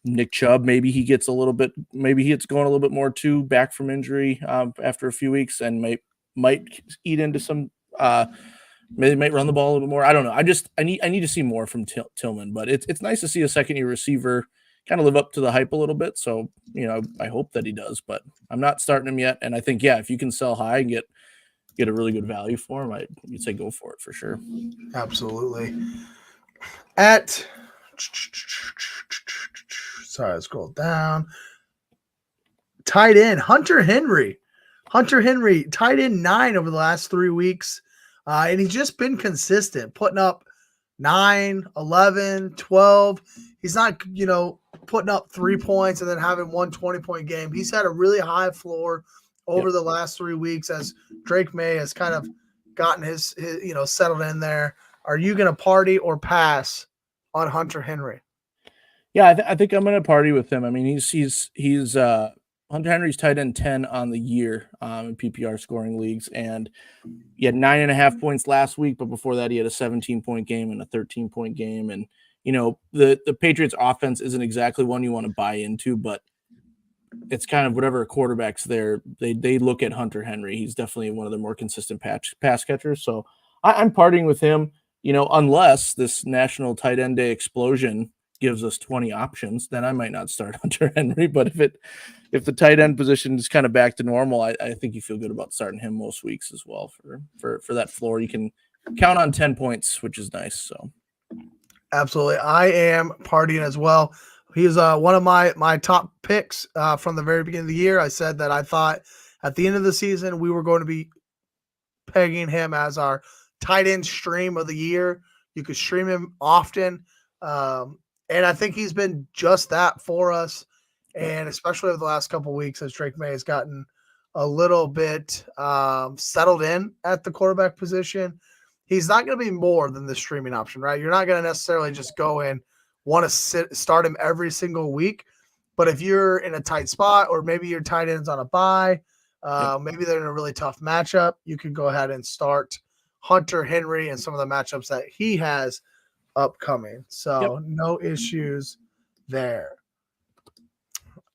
Nick Chubb, maybe he gets going a little bit more too, back from injury after a few weeks, and might eat into some maybe might run the ball a little bit more. I don't know. I need to see more from Tillman, but it's nice to see a second year receiver kind of live up to the hype a little bit. So, I hope that he does, but I'm not starting him yet. And I think, if you can sell high and get a really good value for him, you'd say go for it for sure. Absolutely. Sorry, I scrolled down. Tight end, Hunter Henry. Tight end 9 over the last 3 weeks. And he's just been consistent, putting up 9, 11, 12. He's not, putting up 3 points and then having one 20-point game. He's had a really high floor over the last 3 weeks as Drake May has kind of gotten his settled in there. Are you going to party or pass on Hunter Henry? Yeah, I think I'm going to party with him. I mean, he's Hunter Henry's tight end 10 on the year in PPR scoring leagues, and he had 9.5 points last week, but before that he had a 17-point game and a 13-point game. And the Patriots offense isn't exactly one you want to buy into, but it's kind of whatever quarterback's there, they look at Hunter Henry. He's definitely one of the more consistent pass catchers. So I'm partying with him, unless this National Tight End Day explosion gives us 20 options, then I might not start Hunter Henry. But if the tight end position is kind of back to normal, I think you feel good about starting him most weeks as well for that floor. You can count on 10 points, which is nice. So absolutely. I am partying as well. He's one of my top picks from the very beginning of the year. I said that I thought at the end of the season we were going to be pegging him as our tight end stream of the year. You could stream him often. And I think he's been just that for us. And especially over the last couple of weeks as Drake May has gotten a little bit settled in at the quarterback position, he's not going to be more than the streaming option, right? You're not going to necessarily just go and want to start him every single week. But if you're in a tight spot or maybe your tight end's on a bye, maybe they're in a really tough matchup, you can go ahead and start Hunter Henry and some of the matchups that he has upcoming. So no issues there.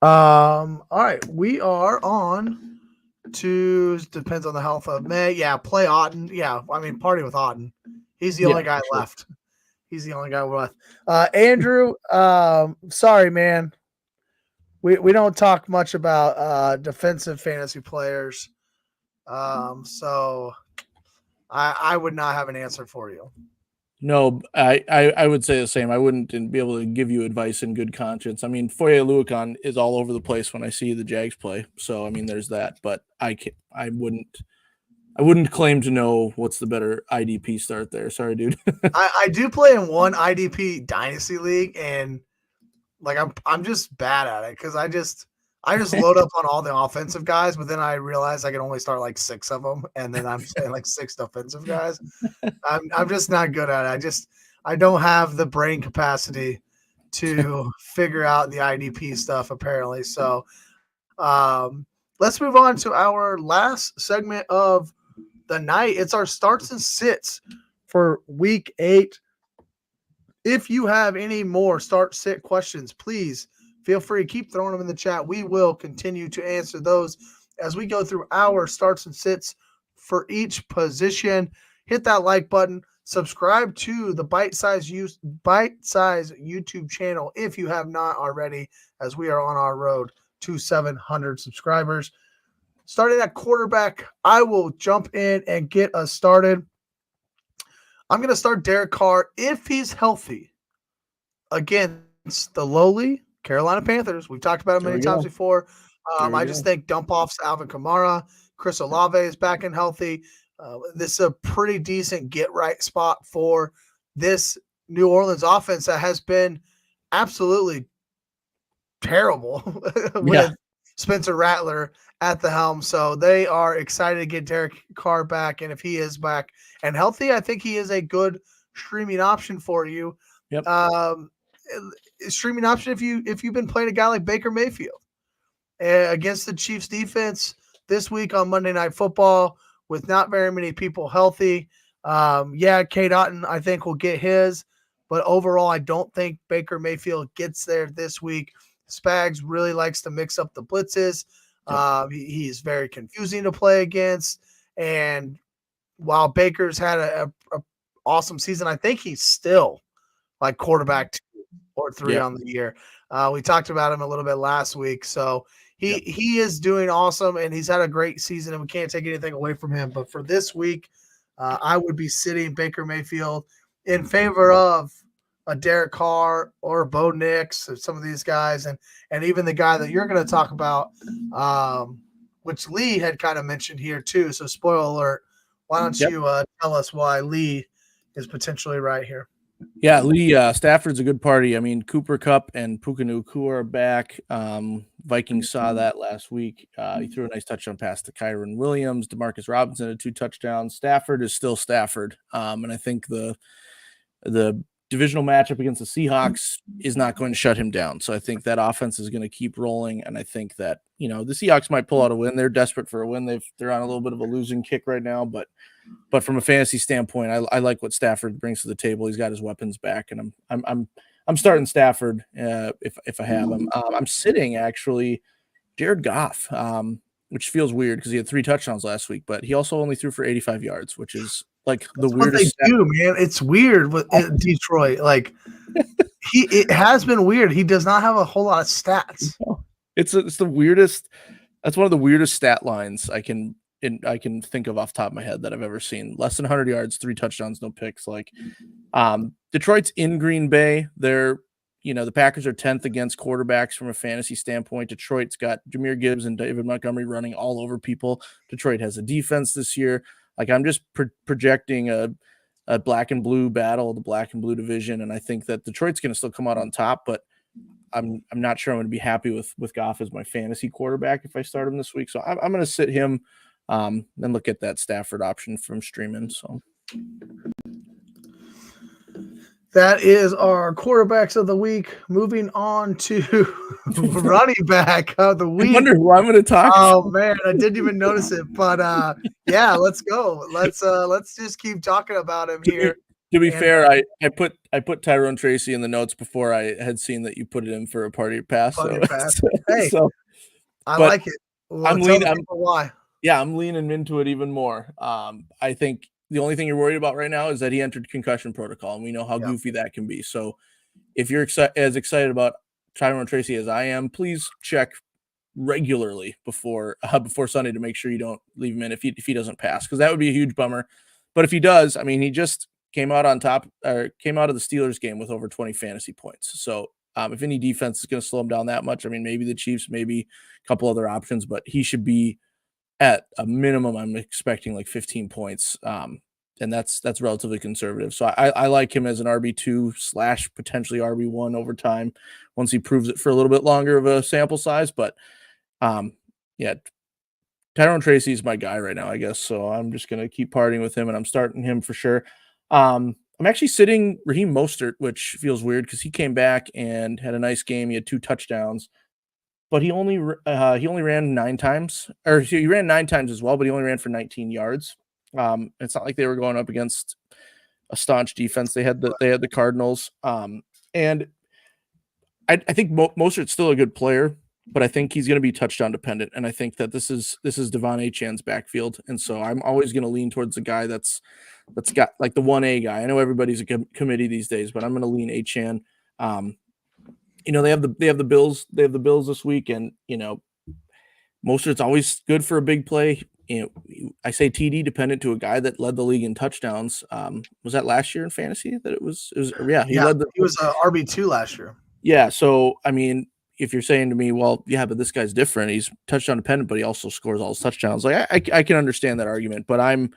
All right. We are on to, depends on the health of May. Yeah, play Otten. Yeah, I mean, party with Otten. He's the only guy left. He's the only guy left. Andrew, sorry, man. We don't talk much about defensive fantasy players. So I would not have an answer for you. No, I would say the same. I wouldn't be able to give you advice in good conscience. I mean, Foye Oluokun is all over the place when I see the Jags play. So I mean, there's that. But I wouldn't claim to know what's the better IDP start there. Sorry, dude. I do play in one IDP Dynasty league, and like I'm just bad at it because I just load up on all the offensive guys, but then I realize I can only start like 6 of them, and then I'm saying like 6 defensive guys. I'm just not good at it. I don't have the brain capacity to figure out the IDP stuff apparently. So let's move on to our last segment of the night. It's our starts and sits for week 8. If you have any more start sit questions, please feel free to keep throwing them in the chat. We will continue to answer those as we go through our starts and sits for each position. Hit that like button. Subscribe to the Bite Size YouTube channel if you have not already, as we are on our road to 700 subscribers. Starting at quarterback, I will jump in and get us started. I'm going to start Derek Carr if he's healthy against the lowly Carolina Panthers. We've talked about it many times before. I just think dump-offs Alvin Kamara. Chris Olave is back and healthy. This is a pretty decent get-right spot for this New Orleans offense that has been absolutely terrible with Spencer Rattler at the helm. So they are excited to get Derek Carr back. And if he is back and healthy, I think he is a good streaming option for you. Yep. Streaming option if you've been playing a guy like Baker Mayfield against the Chiefs defense this week on Monday Night Football with not very many people healthy. Cade Otton I think will get his, but overall I don't think Baker Mayfield gets there this week. Spags really likes to mix up the blitzes. He's very confusing to play against, and while Baker's had a awesome season, I think he's still like quarterback 2 or 3 on the year. We talked about him a little bit last week. So he is doing awesome, and he's had a great season, and we can't take anything away from him. But for this week, I would be sitting Baker Mayfield in favor of a Derek Carr or Bo Nix or some of these guys, and even the guy that you're going to talk about, which Lee had kind of mentioned here too. So spoiler alert. Why don't you tell us why Lee is potentially right here? Yeah, Lee Stafford's a good party. I mean, Cooper Kupp and Puka Nacua are back. Vikings saw that last week. He threw a nice touchdown pass to Kyron Williams. Demarcus Robinson had 2 touchdowns. Stafford is still Stafford. And I think the divisional matchup against the Seahawks is not going to shut him down. So I think that offense is going to keep rolling. And I think that, the Seahawks might pull out a win. They're desperate for a win. They're on a little bit of a losing kick right now, but from a fantasy standpoint, I like what Stafford brings to the table. He's got his weapons back, and I'm starting Stafford if I have him. I'm sitting actually Jared Goff, which feels weird because he had 3 touchdowns last week, but he also only threw for 85 yards, which is like the weirdest. What they do, man. It's weird with Detroit. Like it has been weird. He does not have a whole lot of stats. It's the weirdest. That's one of the weirdest stat lines I can think of off the top of my head that I've ever seen. Less than 100 yards, 3 touchdowns, no picks. Like Detroit's in Green Bay. They're, the Packers are 10th against quarterbacks from a fantasy standpoint. Detroit's got Jahmyr Gibbs and David Montgomery running all over people. Detroit has a defense this year. Like I'm just projecting a black and blue battle, the black and blue division. And I think that Detroit's going to still come out on top, but I'm not sure I'm going to be happy with Goff as my fantasy quarterback if I start him this week. So I'm going to sit him and look at that Stafford option from streaming. So that is our quarterbacks of the week. Moving on to running back of the week. I wonder who I'm going to talk. Oh man, I didn't even notice it. But yeah, let's go. Let's just keep talking about him here. To be fair, I put Tyrone Tracy in the notes before I had seen that you put it in for a party pass. Hey, I like it. Well, I'm leaning. Why? Yeah, I'm leaning into it even more. I think the only thing you're worried about right now is that he entered concussion protocol, and we know how goofy that can be. So, if you're as excited about Tyrone Tracy as I am, please check regularly before Sunday to make sure you don't leave him in if he doesn't pass, because that would be a huge bummer. But if he does, I mean, he just came out of the Steelers game with over 20 fantasy points. So if any defense is going to slow him down that much, I mean, maybe the Chiefs, maybe a couple other options, but he should be at a minimum. I'm expecting like 15 points. And that's relatively conservative. So I like him as an RB2 / potentially RB1 over time once he proves it for a little bit longer of a sample size. But yeah, Tyrone Tracy is my guy right now, I guess. So I'm just going to keep partying with him, and I'm starting him for sure. I'm actually sitting Raheem Mostert, which feels weird because he came back and had a nice game. He had 2 touchdowns, but he only ran 9 times, or he ran 9 times as well, but he only ran for 19 yards. It's not like they were going up against a staunch defense. They had the Cardinals, and I think Mostert's still a good player, but I think he's going to be touchdown dependent, and I think that this is Devon Achan's backfield, and so I'm always going to lean towards the guy that's got like the 1A guy. I know everybody's a committee these days, but I'm going to lean Achan. They have the Bills this week, and Mostert's always good for a big play. I say TD dependent to a guy that led the league in touchdowns. Was that last year in fantasy that it was he was RB2 last year. Yeah. So, I mean, if you're saying to me, well, yeah, but this guy's different. He's touchdown dependent, but he also scores all his touchdowns. Like I can understand that argument, but I'm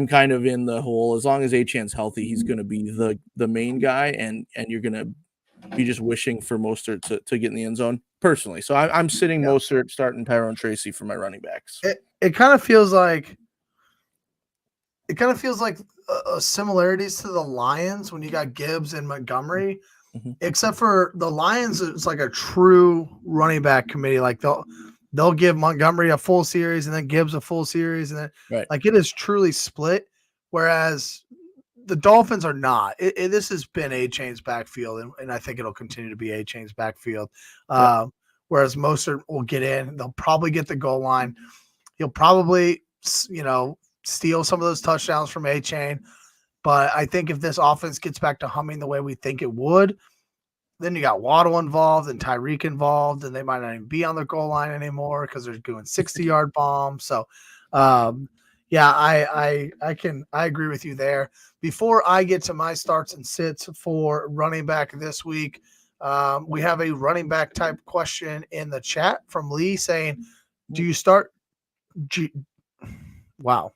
kind of in the whole, as long as Achan's healthy, he's going to be the main guy, and you're going to be just wishing for Mostert to get in the end zone personally. So I'm sitting Mostert, starting Tyrone Tracy for my running backs. It kind of feels like similarities to the Lions when you got Gibbs and Montgomery, except for the Lions, it's like a true running back committee. Like they'll give Montgomery a full series and then Gibbs a full series, and then like it is truly split. Whereas the Dolphins are not. This has been Achane's backfield, and I think it'll continue to be Achane's backfield. Whereas Mostert will get in. They'll probably get the goal line. He'll probably, steal some of those touchdowns from Achane. But I think if this offense gets back to humming the way we think it would, then you got Waddle involved and Tyreek involved, and they might not even be on the goal line anymore because they're doing 60-yard bombs. So, yeah, I agree with you there. Before I get to my starts and sits for running back this week, we have a running back type question in the chat from Lee saying, "Do you start?" Wow.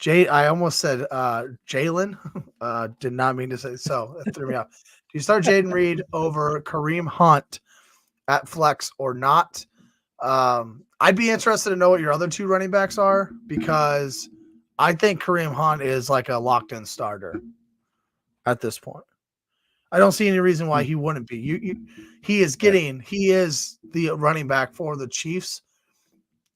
I almost said Jalen. Did not mean to say so. That threw me off. Do you start Jaden Reed over Kareem Hunt at flex or not? I'd be interested to know what your other two running backs are because I think Kareem Hunt is like a locked-in starter at this point. I don't see any reason why he wouldn't be. He is the running back for the Chiefs,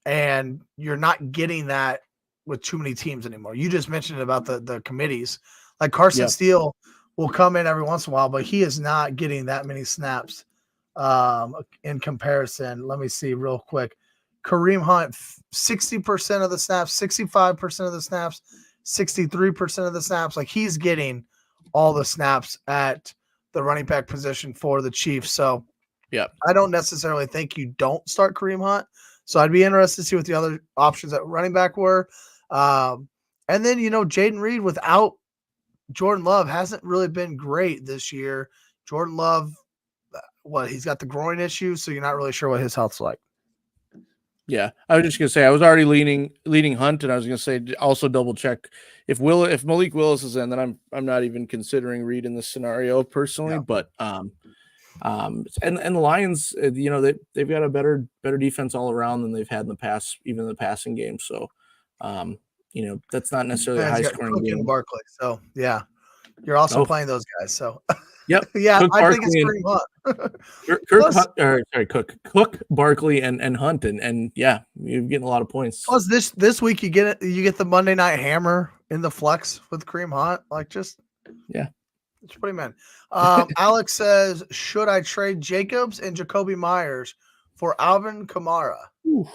and you're not getting that with too many teams anymore. You just mentioned about the committees. Like Carson Steele will come in every once in a while, but he is not getting that many snaps in comparison. Let me see real quick. Kareem Hunt, 60% of the snaps, 65% of the snaps, 63% of the snaps. Like he's getting all the snaps at the running back position for the Chiefs. So yeah, I don't necessarily think you don't start Kareem Hunt. So I'd be interested to see what the other options at running back were. And then, Jaden Reed without Jordan Love hasn't really been great this year. Jordan Love, he's got the groin issue, so you're not really sure what his health's like. Yeah, I was just gonna say I was already leaning Hunt, and I was gonna say also double check if Malik Willis is in, then I'm not even considering Reed in this scenario personally. Yeah. But and the Lions, they've got a better defense all around than they've had in the past, even in the passing game. So, that's not necessarily a high scoring game. Barkley, so yeah, you're also playing those guys. So. Yep. Yeah, I think it's pretty much. Cook, Barkley, and Hunt, and yeah, you're getting a lot of points. Plus, this week you get the Monday night hammer in the flex with Kareem Hunt. It's pretty man. Alex says, should I trade Jacobs and Jacoby Myers for Alvin Kamara? Ooh.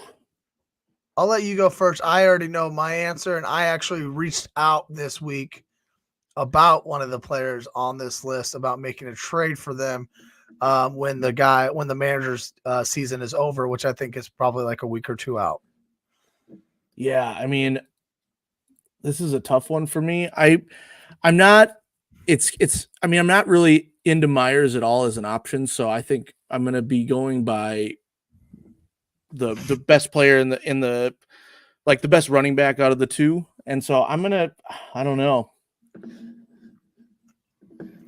I'll let you go first. I already know my answer, and I actually reached out this week about one of the players on this list about making a trade for them when the manager's season is over, which I think is probably like a week or two out. Yeah, I mean, this is a tough one for me. I'm not really into Myers at all as an option, so I think I'm going to be going by the best player in the like the best running back out of the two, and so I don't know.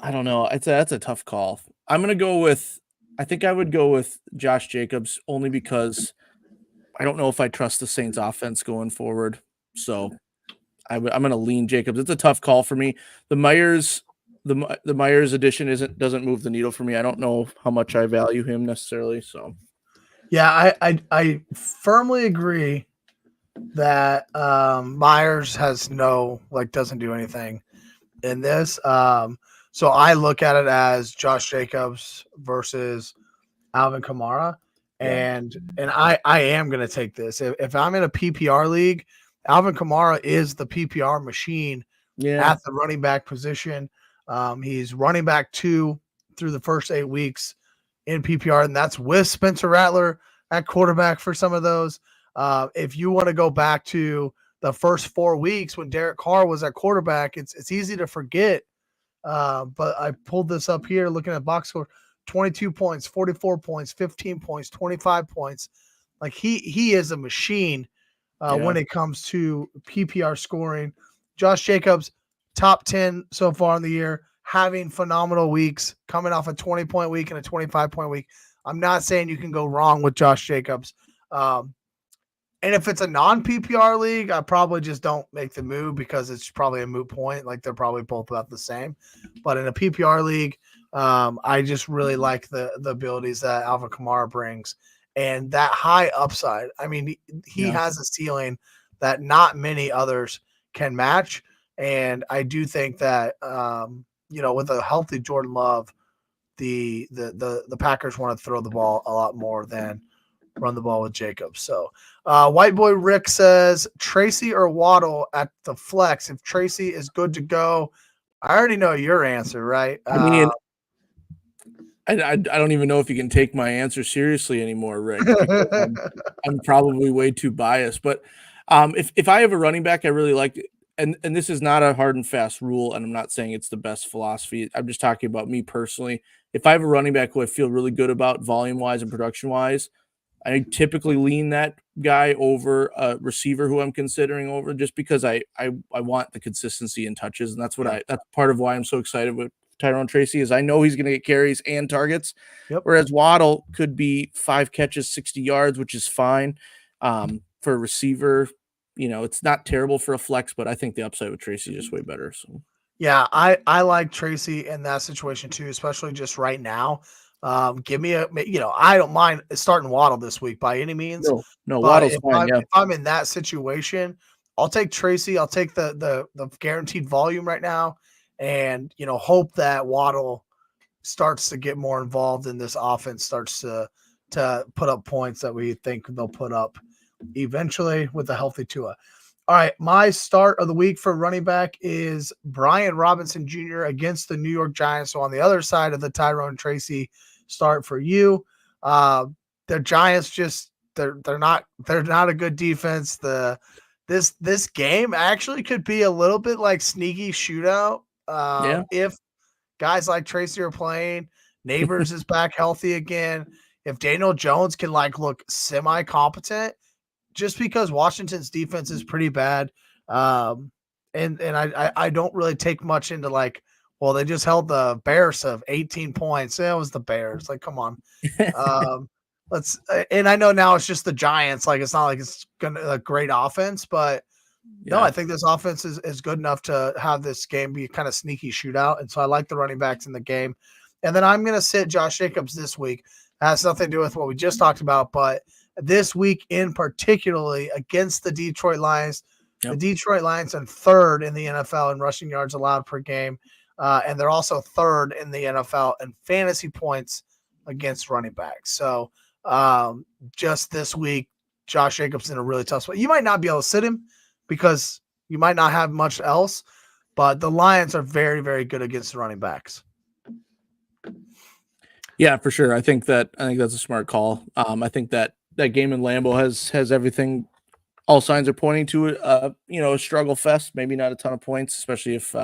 That's a tough call. I think I would go with Josh Jacobs only because I don't know if I trust the Saints offense going forward. So I'm going to lean Jacobs. It's a tough call for me. The Myers addition doesn't move the needle for me. I don't know how much I value him necessarily. So yeah, I firmly agree that Myers has doesn't do anything in this. So I look at it as Josh Jacobs versus Alvin Kamara. And I am going to take this. If I'm in a PPR league, Alvin Kamara is the PPR machine at the running back position. He's running back 2 through the first 8 weeks in PPR, and that's with Spencer Rattler at quarterback for some of those. If you want to go back to the first 4 weeks when Derek Carr was at quarterback, it's easy to forget. But I pulled this up here looking at box score, 22 points, 44 points, 15 points, 25 points. Like he is a machine when it comes to PPR scoring. Josh Jacobs, top 10 so far in the year, having phenomenal weeks, coming off a 20-point week and a 25-point week. I'm not saying you can go wrong with Josh Jacobs. And if it's a non-PPR league, I probably just don't make the move because it's probably a moot point. Like they're probably both about the same. But in a PPR league, I just really like the abilities that Alvin Kamara brings and that high upside. I mean, he has a ceiling that not many others can match. And I do think that, with a healthy Jordan Love, the Packers want to throw the ball a lot more than run the ball with Jacobs. So White Boy Rick says Tracy or Waddle at the flex. If Tracy is good to go, I already know your answer, right? I don't even know if you can take my answer seriously anymore, Rick, because I'm probably way too biased. But if I have a running back I really like, and this is not a hard and fast rule, and I'm not saying it's the best philosophy. I'm just talking about me personally. If I have a running back who I feel really good about volume wise and production wise, I typically lean that guy over a receiver who I'm considering over, just because I want the consistency in touches, and that's part of why I'm so excited with Tyrone Tracy is I know he's going to get carries and targets, Yep. whereas Waddle could be 5 catches, 60 yards, which is fine for a receiver. It's not terrible for a flex, but I think the upside with Tracy is just way better. So Yeah, I like Tracy in that situation too, especially just right now. Give me I don't mind starting Waddle this week by any means, no, but Waddle's fine. Yeah, if I'm in that situation, I'll take Tracy. I'll take the guaranteed volume right now, and hope that Waddle starts to get more involved in this offense, starts to put up points that we think they'll put up eventually with a healthy Tua. All right, my start of the week for running back is Brian Robinson Jr. against the New York Giants. So on the other side of the Tyrone Tracy start for you, the Giants they're not a good defense. This game actually could be a little bit like sneaky shootout. If guys like Tracy are playing, Neighbors is back healthy again. If Daniel Jones can look semi-competent, just because Washington's defense is pretty bad. And I don't really take much into well, they just held the Bears to 18 points. It was the Bears. Come on. And I know now it's just the Giants. It's not like it's gonna a great offense, but no, I think this offense is good enough to have this game be kind of sneaky shootout. And so I like the running backs in the game. And then I'm gonna sit Josh Jacobs this week. It has nothing to do with what we just talked about, but this week in particularly against the Detroit Lions. Yep. The Detroit Lions are third in the NFL in rushing yards allowed per game. And they're also third in the NFL in fantasy points against running backs. So just this week, Josh Jacobs in a really tough spot. You might not be able to sit him because you might not have much else, but the Lions are very, very good against the running backs. Yeah, for sure. I think that's a smart call. I think that game in Lambeau has everything. All signs are pointing to it. A struggle fest. Maybe not a ton of points, especially if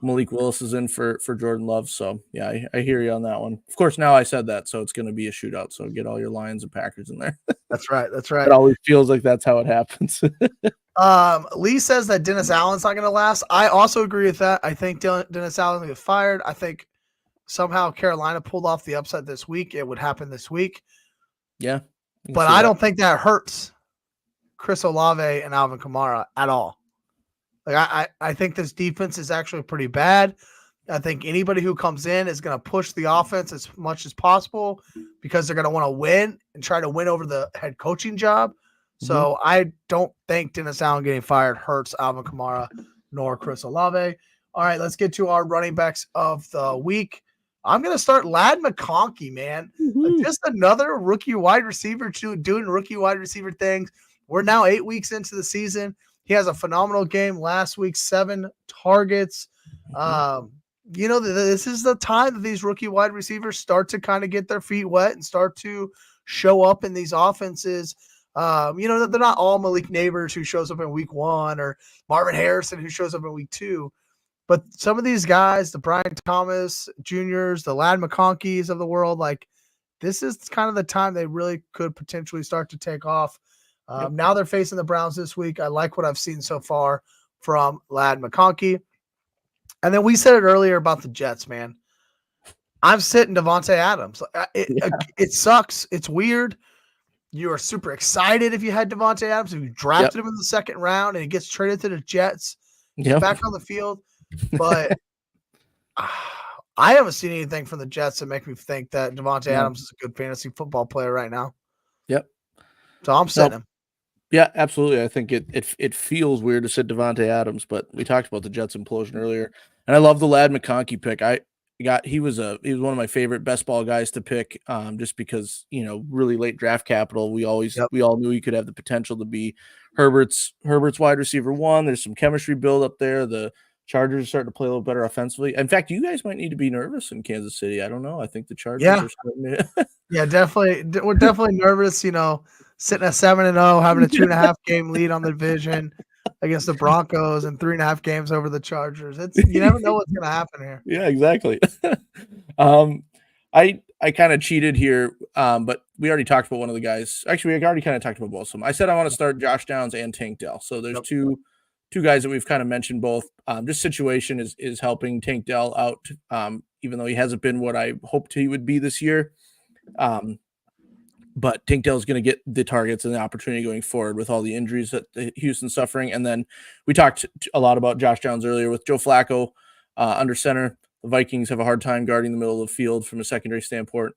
Malik Willis is in for Jordan Love. So yeah, I hear you on that one. Of course, now I said that, so it's going to be a shootout. So get all your Lions and Packers in there. That's right. It always feels like that's how it happens. Lee says that Dennis Allen's not going to last. I also agree with that. I think Dennis Allen's going to get fired. I think somehow Carolina pulled off the upset this week. It would happen this week. Yeah. But I don't think that hurts Chris Olave and Alvin Kamara at all. I think this defense is actually pretty bad. I think anybody who comes in is going to push the offense as much as possible because they're going to want to win and try to win over the head coaching job. So I don't think Dennis Allen getting fired hurts Alvin Kamara nor Chris Olave. All right, let's get to our running backs of the week. I'm going to start Ladd McConkey, man. Just another rookie wide receiver doing rookie wide receiver things. We're now 8 weeks into the season. He has a phenomenal game last week, 7 targets. This is the time that these rookie wide receivers start to kind of get their feet wet and start to show up in these offenses. They're not all Malik Neighbors who shows up in week 1 or Marvin Harrison who shows up in week 2. But some of these guys, the Brian Thomas Juniors, the Ladd McConkeys of the world, this is kind of the time they really could potentially start to take off. Now they're facing the Browns this week. I like what I've seen so far from Ladd McConkey. And then we said it earlier about the Jets, man. I'm sitting Devontae Adams. It sucks. It's weird. You are super excited if you had Devontae Adams, if you drafted him in the second round and he gets traded to the Jets, he's back on the field. But I haven't seen anything from the Jets that make me think that Devontae Adams is a good fantasy football player right now. Yep. So I'm sitting him. Yeah, absolutely. I think it feels weird to sit Devontae Adams, but we talked about the Jets implosion earlier, and I love the Ladd McConkey pick. He was one of my favorite best ball guys to pick, just because really late draft capital. We all knew he could have the potential to be Herbert's wide receiver 1. There's some chemistry build up there. The Chargers are starting to play a little better offensively. In fact, you guys might need to be nervous in Kansas City. I don't know. I think the Chargers Yeah. are starting to Yeah, definitely. We're definitely nervous, sitting at 7-0, having a 2.5 game lead on the division against the Broncos and 3.5 games over the Chargers. You never know what's going to happen here. Yeah, exactly. I kind of cheated here, but we already talked about one of the guys. Actually, we already kind of talked about both of them. I said I want to start Josh Downs and Tank Dell. So there's two guys that we've kind of mentioned both. This situation is helping Tank Dell out, even though he hasn't been what I hoped he would be this year. But Tank Dell is going to get the targets and the opportunity going forward with all the injuries that Houston's suffering. And then we talked a lot about Josh Downs earlier with Joe Flacco under center. The Vikings have a hard time guarding the middle of the field from a secondary standpoint.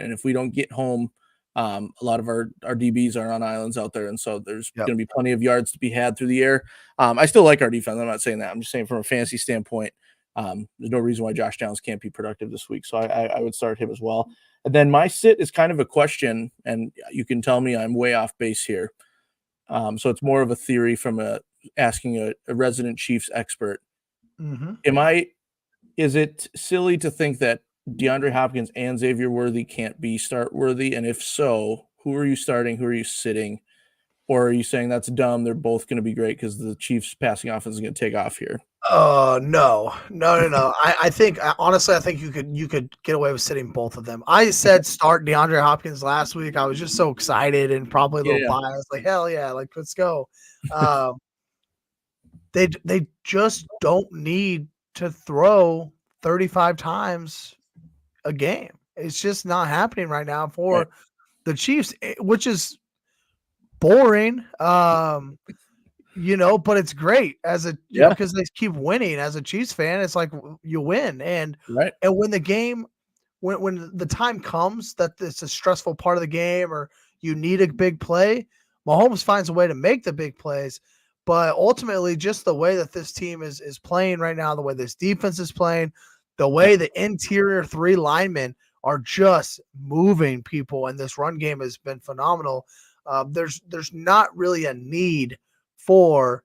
And if we don't get home, a lot of our DBs are on islands out there. And so there's going to be plenty of yards to be had through the air. I still like our defense. I'm not saying that. I'm just saying from a fantasy standpoint, there's no reason why Josh Downs can't be productive this week. So I would start him as well. And then my sit is kind of a question, and you can tell me I'm way off base here. So it's more of a theory from asking a resident Chiefs expert. Mm-hmm. Is it silly to think that DeAndre Hopkins and Xavier Worthy can't be start worthy? And if so, who are you starting? Who are you sitting? Or are you saying that's dumb? They're both going to be great because the Chiefs passing offense is going to take off here. No. I think honestly, I think you could get away with sitting both of them. I said start DeAndre Hopkins last week. I was just so excited and probably a little biased. Like, hell yeah, like let's go. They just don't need to throw 35 times a game. It's just not happening right now for the Chiefs, which is boring. But it's great because they keep winning. As a Chiefs fan, it's like you win, and when the game, when the time comes that it's a stressful part of the game or you need a big play, Mahomes finds a way to make the big plays. But ultimately, just the way that this team is playing right now, the way this defense is playing, the way the interior three linemen are just moving people, and this run game has been phenomenal. There's not really a need for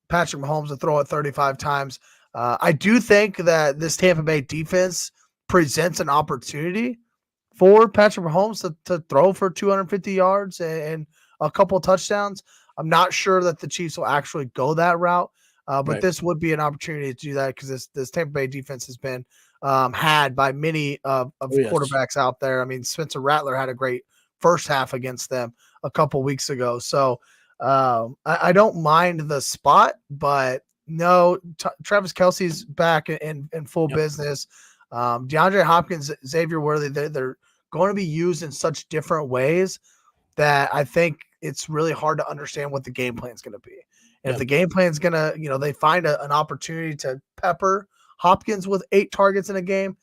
Patrick Mahomes to throw it 35 times. I do think that this Tampa Bay defense presents an opportunity for Patrick Mahomes to throw for 250 yards and a couple touchdowns. I'm not sure that the Chiefs will actually go that route, but this would be an opportunity to do that because this Tampa Bay defense has been had by many of quarterbacks out there. I mean, Spencer Rattler had a great first half against them a couple weeks ago. So I don't mind the spot, but no, Travis Kelce's back in full business. DeAndre Hopkins, Xavier Worthy, they're going to be used in such different ways that I think it's really hard to understand what the game plan is going to be. And if the game plan is going to, they find an opportunity to pepper Hopkins with 8 targets in a game,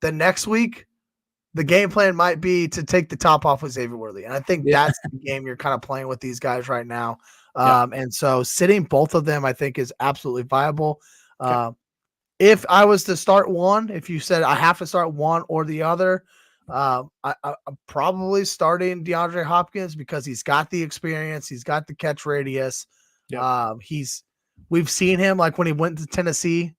then next week, the game plan might be to take the top off with Xavier Worthy. And I think that's the game you're kind of playing with these guys right now. And so sitting both of them, I think, is absolutely viable. If I was to start one, if you said I have to start one or the other, I'm probably starting DeAndre Hopkins because he's got the experience. He's got the catch radius. We've seen him like when he went to Tennessee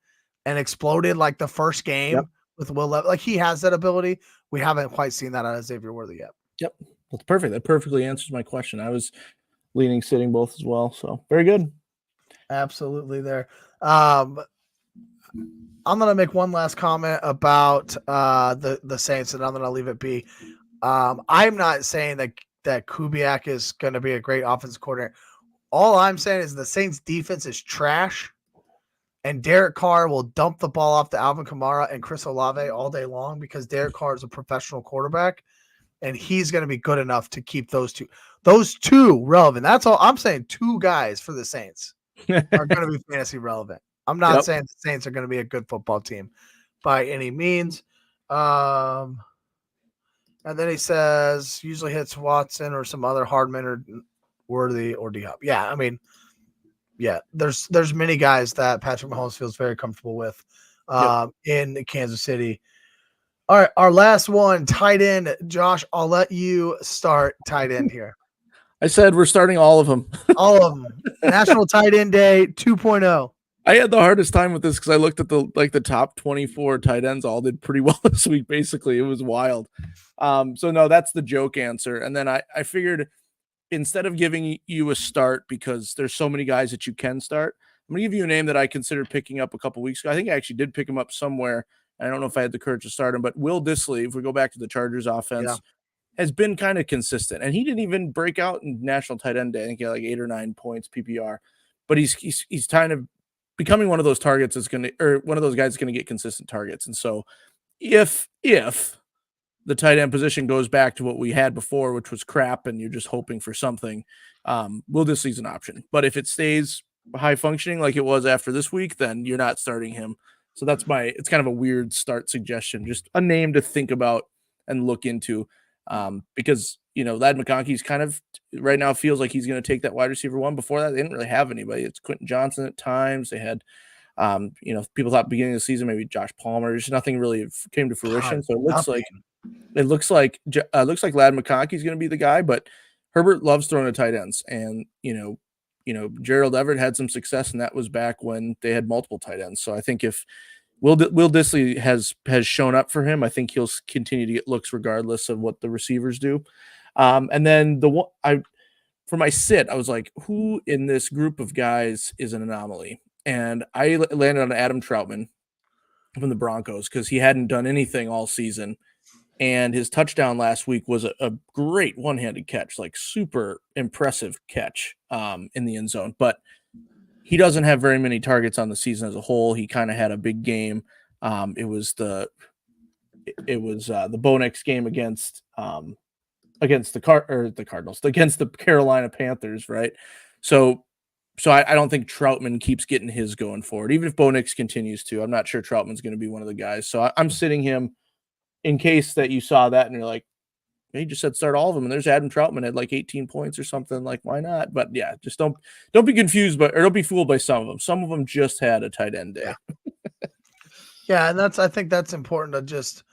and exploded like the first game with Will Levis. Like he has that ability. We haven't quite seen that out of Xavier Worthy yet. Yep. That's perfect. That perfectly answers my question. I was leaning sitting both as well. So very good. Absolutely there. I'm going to make one last comment about the Saints, and I'm going to leave it be. I'm not saying that Kubiak is going to be a great offensive coordinator. All I'm saying is the Saints defense is trash, and Derek Carr will dump the ball off to Alvin Kamara and Chris Olave all day long because Derek Carr is a professional quarterback, and he's going to be good enough to keep those two relevant. That's all I'm saying. 2 guys for the Saints are going to be fantasy relevant. I'm not saying the Saints are going to be a good football team by any means. And then he says usually hits Watson or some other Hardman or Worthy or D-Hop. Yeah, I mean, there's many guys that Patrick Mahomes feels very comfortable with in Kansas City. All right, our last one, tight end. Josh, I'll let you start tight end here. I said we're starting all of them. All of them. National Tight End Day 2.0. I had the hardest time with this because I looked at the top 24 tight ends all did pretty well this week. Basically, it was wild. So no, that's the joke answer. And then I figured instead of giving you a start because there's so many guys that you can start, I'm gonna give you a name that I considered picking up a couple weeks ago. I think I actually did pick him up somewhere. I don't know if I had the courage to start him, but Will Dissly, if we go back to the Chargers offense, has been kind of consistent. And he didn't even break out in National Tight End Day. I think he had like 8 or 9 points PPR. But he's kind of becoming one of those targets that's going to, or one of those guys that's going to get consistent targets. And so if the tight end position goes back to what we had before, which was crap, and you're just hoping for something, Will Dissly's an option. But if it stays high functioning like it was after this week, then you're not starting him. So it's kind of a weird start suggestion, just a name to think about and look into. Because Ladd McConkey's kind of right now feels like he's going to take that wide receiver one. Before that, they didn't really have anybody. It's Quentin Johnson at times. They had, people thought beginning of the season maybe Josh Palmer. Just nothing really came to fruition. So it looks like Ladd McConkey's going to be the guy. But Herbert loves throwing to tight ends, and Gerald Everett had some success, and that was back when they had multiple tight ends. So I think if Will Dissly has shown up for him, I think he'll continue to get looks regardless of what the receivers do. And then for my sit, I was like, who in this group of guys is an anomaly? And I landed on Adam Troutman from the Broncos because he hadn't done anything all season. And his touchdown last week was a great one-handed catch, like super impressive catch in the end zone. But he doesn't have very many targets on the season as a whole. He kind of had a big game. It was the Bo Nix game against the Cardinals, against the Carolina Panthers, right? So I don't think Troutman keeps getting his going forward. Even if Bo Nix continues to, I'm not sure Troutman's going to be one of the guys. So I'm sitting him in case that you saw that and you're like, he just said start all of them, and there's Adam Troutman at like 18 points or something. Like, why not? But yeah, just don't be confused, or don't be fooled by some of them. Some of them just had a tight end day. Yeah, and I think that's important to just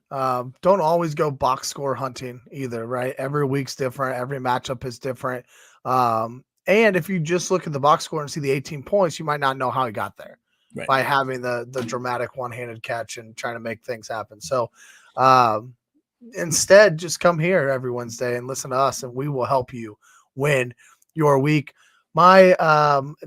don't always go box score hunting either, right? Every week's different, every matchup is different. And if you just look at the box score and see the 18 points, you might not know how he got there by having the dramatic one-handed catch and trying to make things happen. So instead, just come here every Wednesday and listen to us, and we will help you win your week. My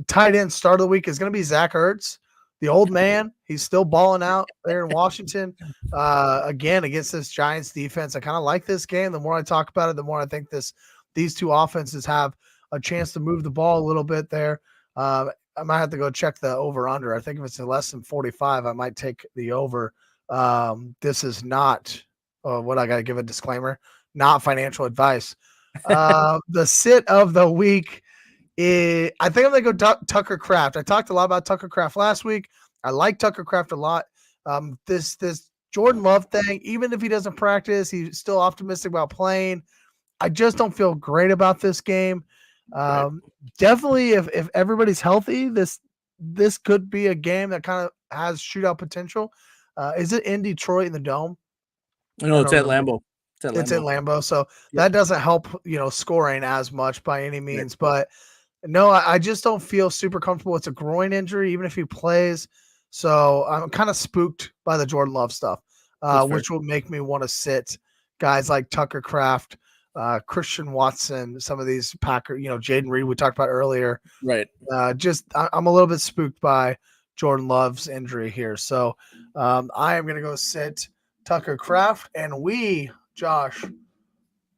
tight end start of the week is going to be Zach Ertz, the old man. He's still balling out there in Washington. Again, against this Giants defense, I kind of like this game. The more I talk about it, the more I think these two offenses have a chance to move the ball a little bit there. I might have to go check the over-under. I think if it's less than 45, I might take the over. This is not what I got to give a disclaimer, not financial advice. The sit of the week is, I think I'm going to go Tucker Kraft. I talked a lot about Tucker Kraft last week. I like Tucker Kraft a lot. This Jordan Love thing, even if he doesn't practice, he's still optimistic about playing. I just don't feel great about this game. Definitely if everybody's healthy, this could be a game that kind of has shootout potential. Is it in Detroit in the Dome? No, it's at Lambeau. It's in Lambeau. So that doesn't help, scoring as much by any means. Yep. But no, I just don't feel super comfortable. It's a groin injury, even if he plays. So I'm kind of spooked by the Jordan Love stuff, which will make me want to sit guys like Tucker Kraft, Christian Watson, some of these Packer, Jaden Reed we talked about earlier. Right. I'm a little bit spooked by Jordan Love's injury here. So I am going to go sit Tucker Kraft, and we, Josh,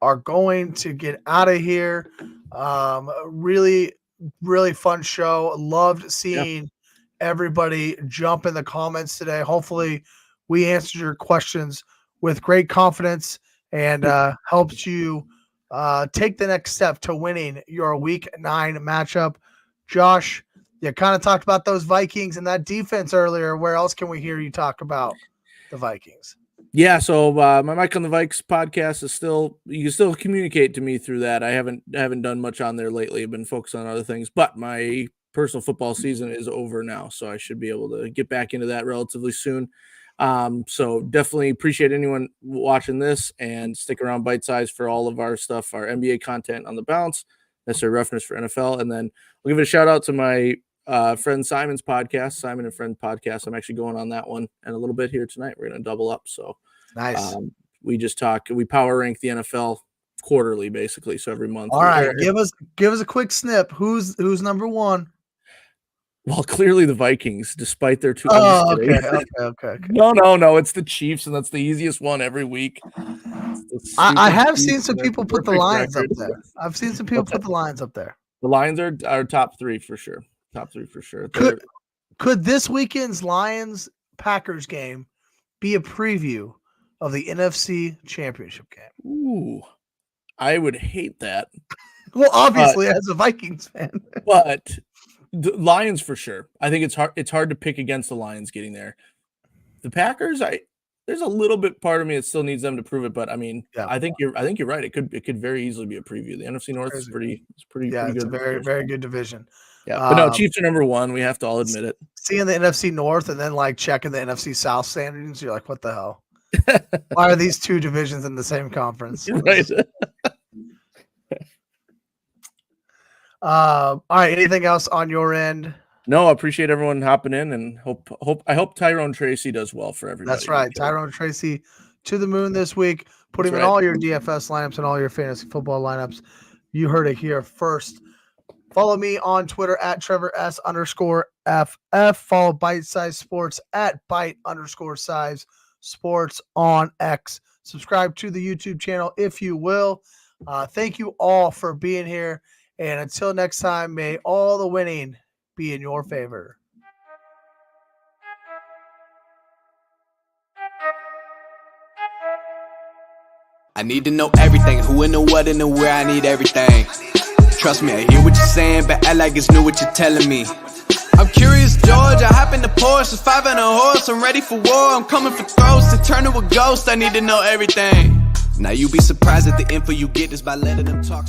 are going to get out of here. Really, really fun show. Loved seeing everybody jump in the comments today. Hopefully we answered your questions with great confidence and helped you take the next step to winning your Week 9 matchup. Josh, you kind of talked about those Vikings and that defense earlier. Where else can we hear you talk about the Vikings? Yeah, so my Mike on the Vikes podcast is you can still communicate to me through that. I haven't done much on there lately. I've been focused on other things, but my personal football season is over now, so I should be able to get back into that relatively soon. So definitely appreciate anyone watching this, and stick around Bite Size for all of our stuff, our NBA content on the bounce, necessary roughness for NFL. And then we'll give it a shout out to my friend Simon's podcast, Simon and Friend podcast. I'm actually going on that one and a little bit here tonight. We're going to double up. So Nice. We power rank the NFL quarterly, basically. So every month. All right, give us a quick snip. Who's number one? Well, clearly the Vikings, despite their 2. Oh, okay. No. It's the Chiefs, and that's the easiest one every week. I have seen some people put the Lions up there. I've seen some people put the Lions up there. The Lions are top 3 for sure. Top 3 for sure. Could this weekend's Lions-Packers game be a preview of the NFC Championship game? Ooh, I would hate that. Well, obviously, as a Vikings fan. But the Lions for sure. I think it's hard to pick against the Lions getting there. The Packers, there's a little bit part of me that still needs them to prove it, but I mean, yeah. I think you're right. It could very easily be a preview. The NFC North is pretty good. It's a very good division. Yeah, but no, Chiefs are number 1. We have to all admit it. Seeing the NFC North and then like checking the NFC South standings, you're like, what the hell? Why are these 2 divisions in the same conference? Right. All right. Anything else on your end? No, I appreciate everyone hopping in, and I hope Tyrone Tracy does well for everybody. That's right. Tyrone Tracy to the moon this week. Put him in all your DFS lineups and all your fantasy football lineups. You heard it here first. Follow me on Twitter at TrevorS_FF. Follow Bite Size Sports at Bite_Size Sports on X. Subscribe to the YouTube channel if you will. Thank you all for being here. And until next time, may all the winning be in your favor. I need to know everything, who and the what and the where, I need everything. Trust me, I hear what you're saying, but act like it's new what you're telling me. I'm curious, George, I hop in the Porsche, it's 5 and a horse, I'm ready for war, I'm coming for throats, to turn to a ghost, I need to know everything. Now you be surprised at the info you get just by letting them talk.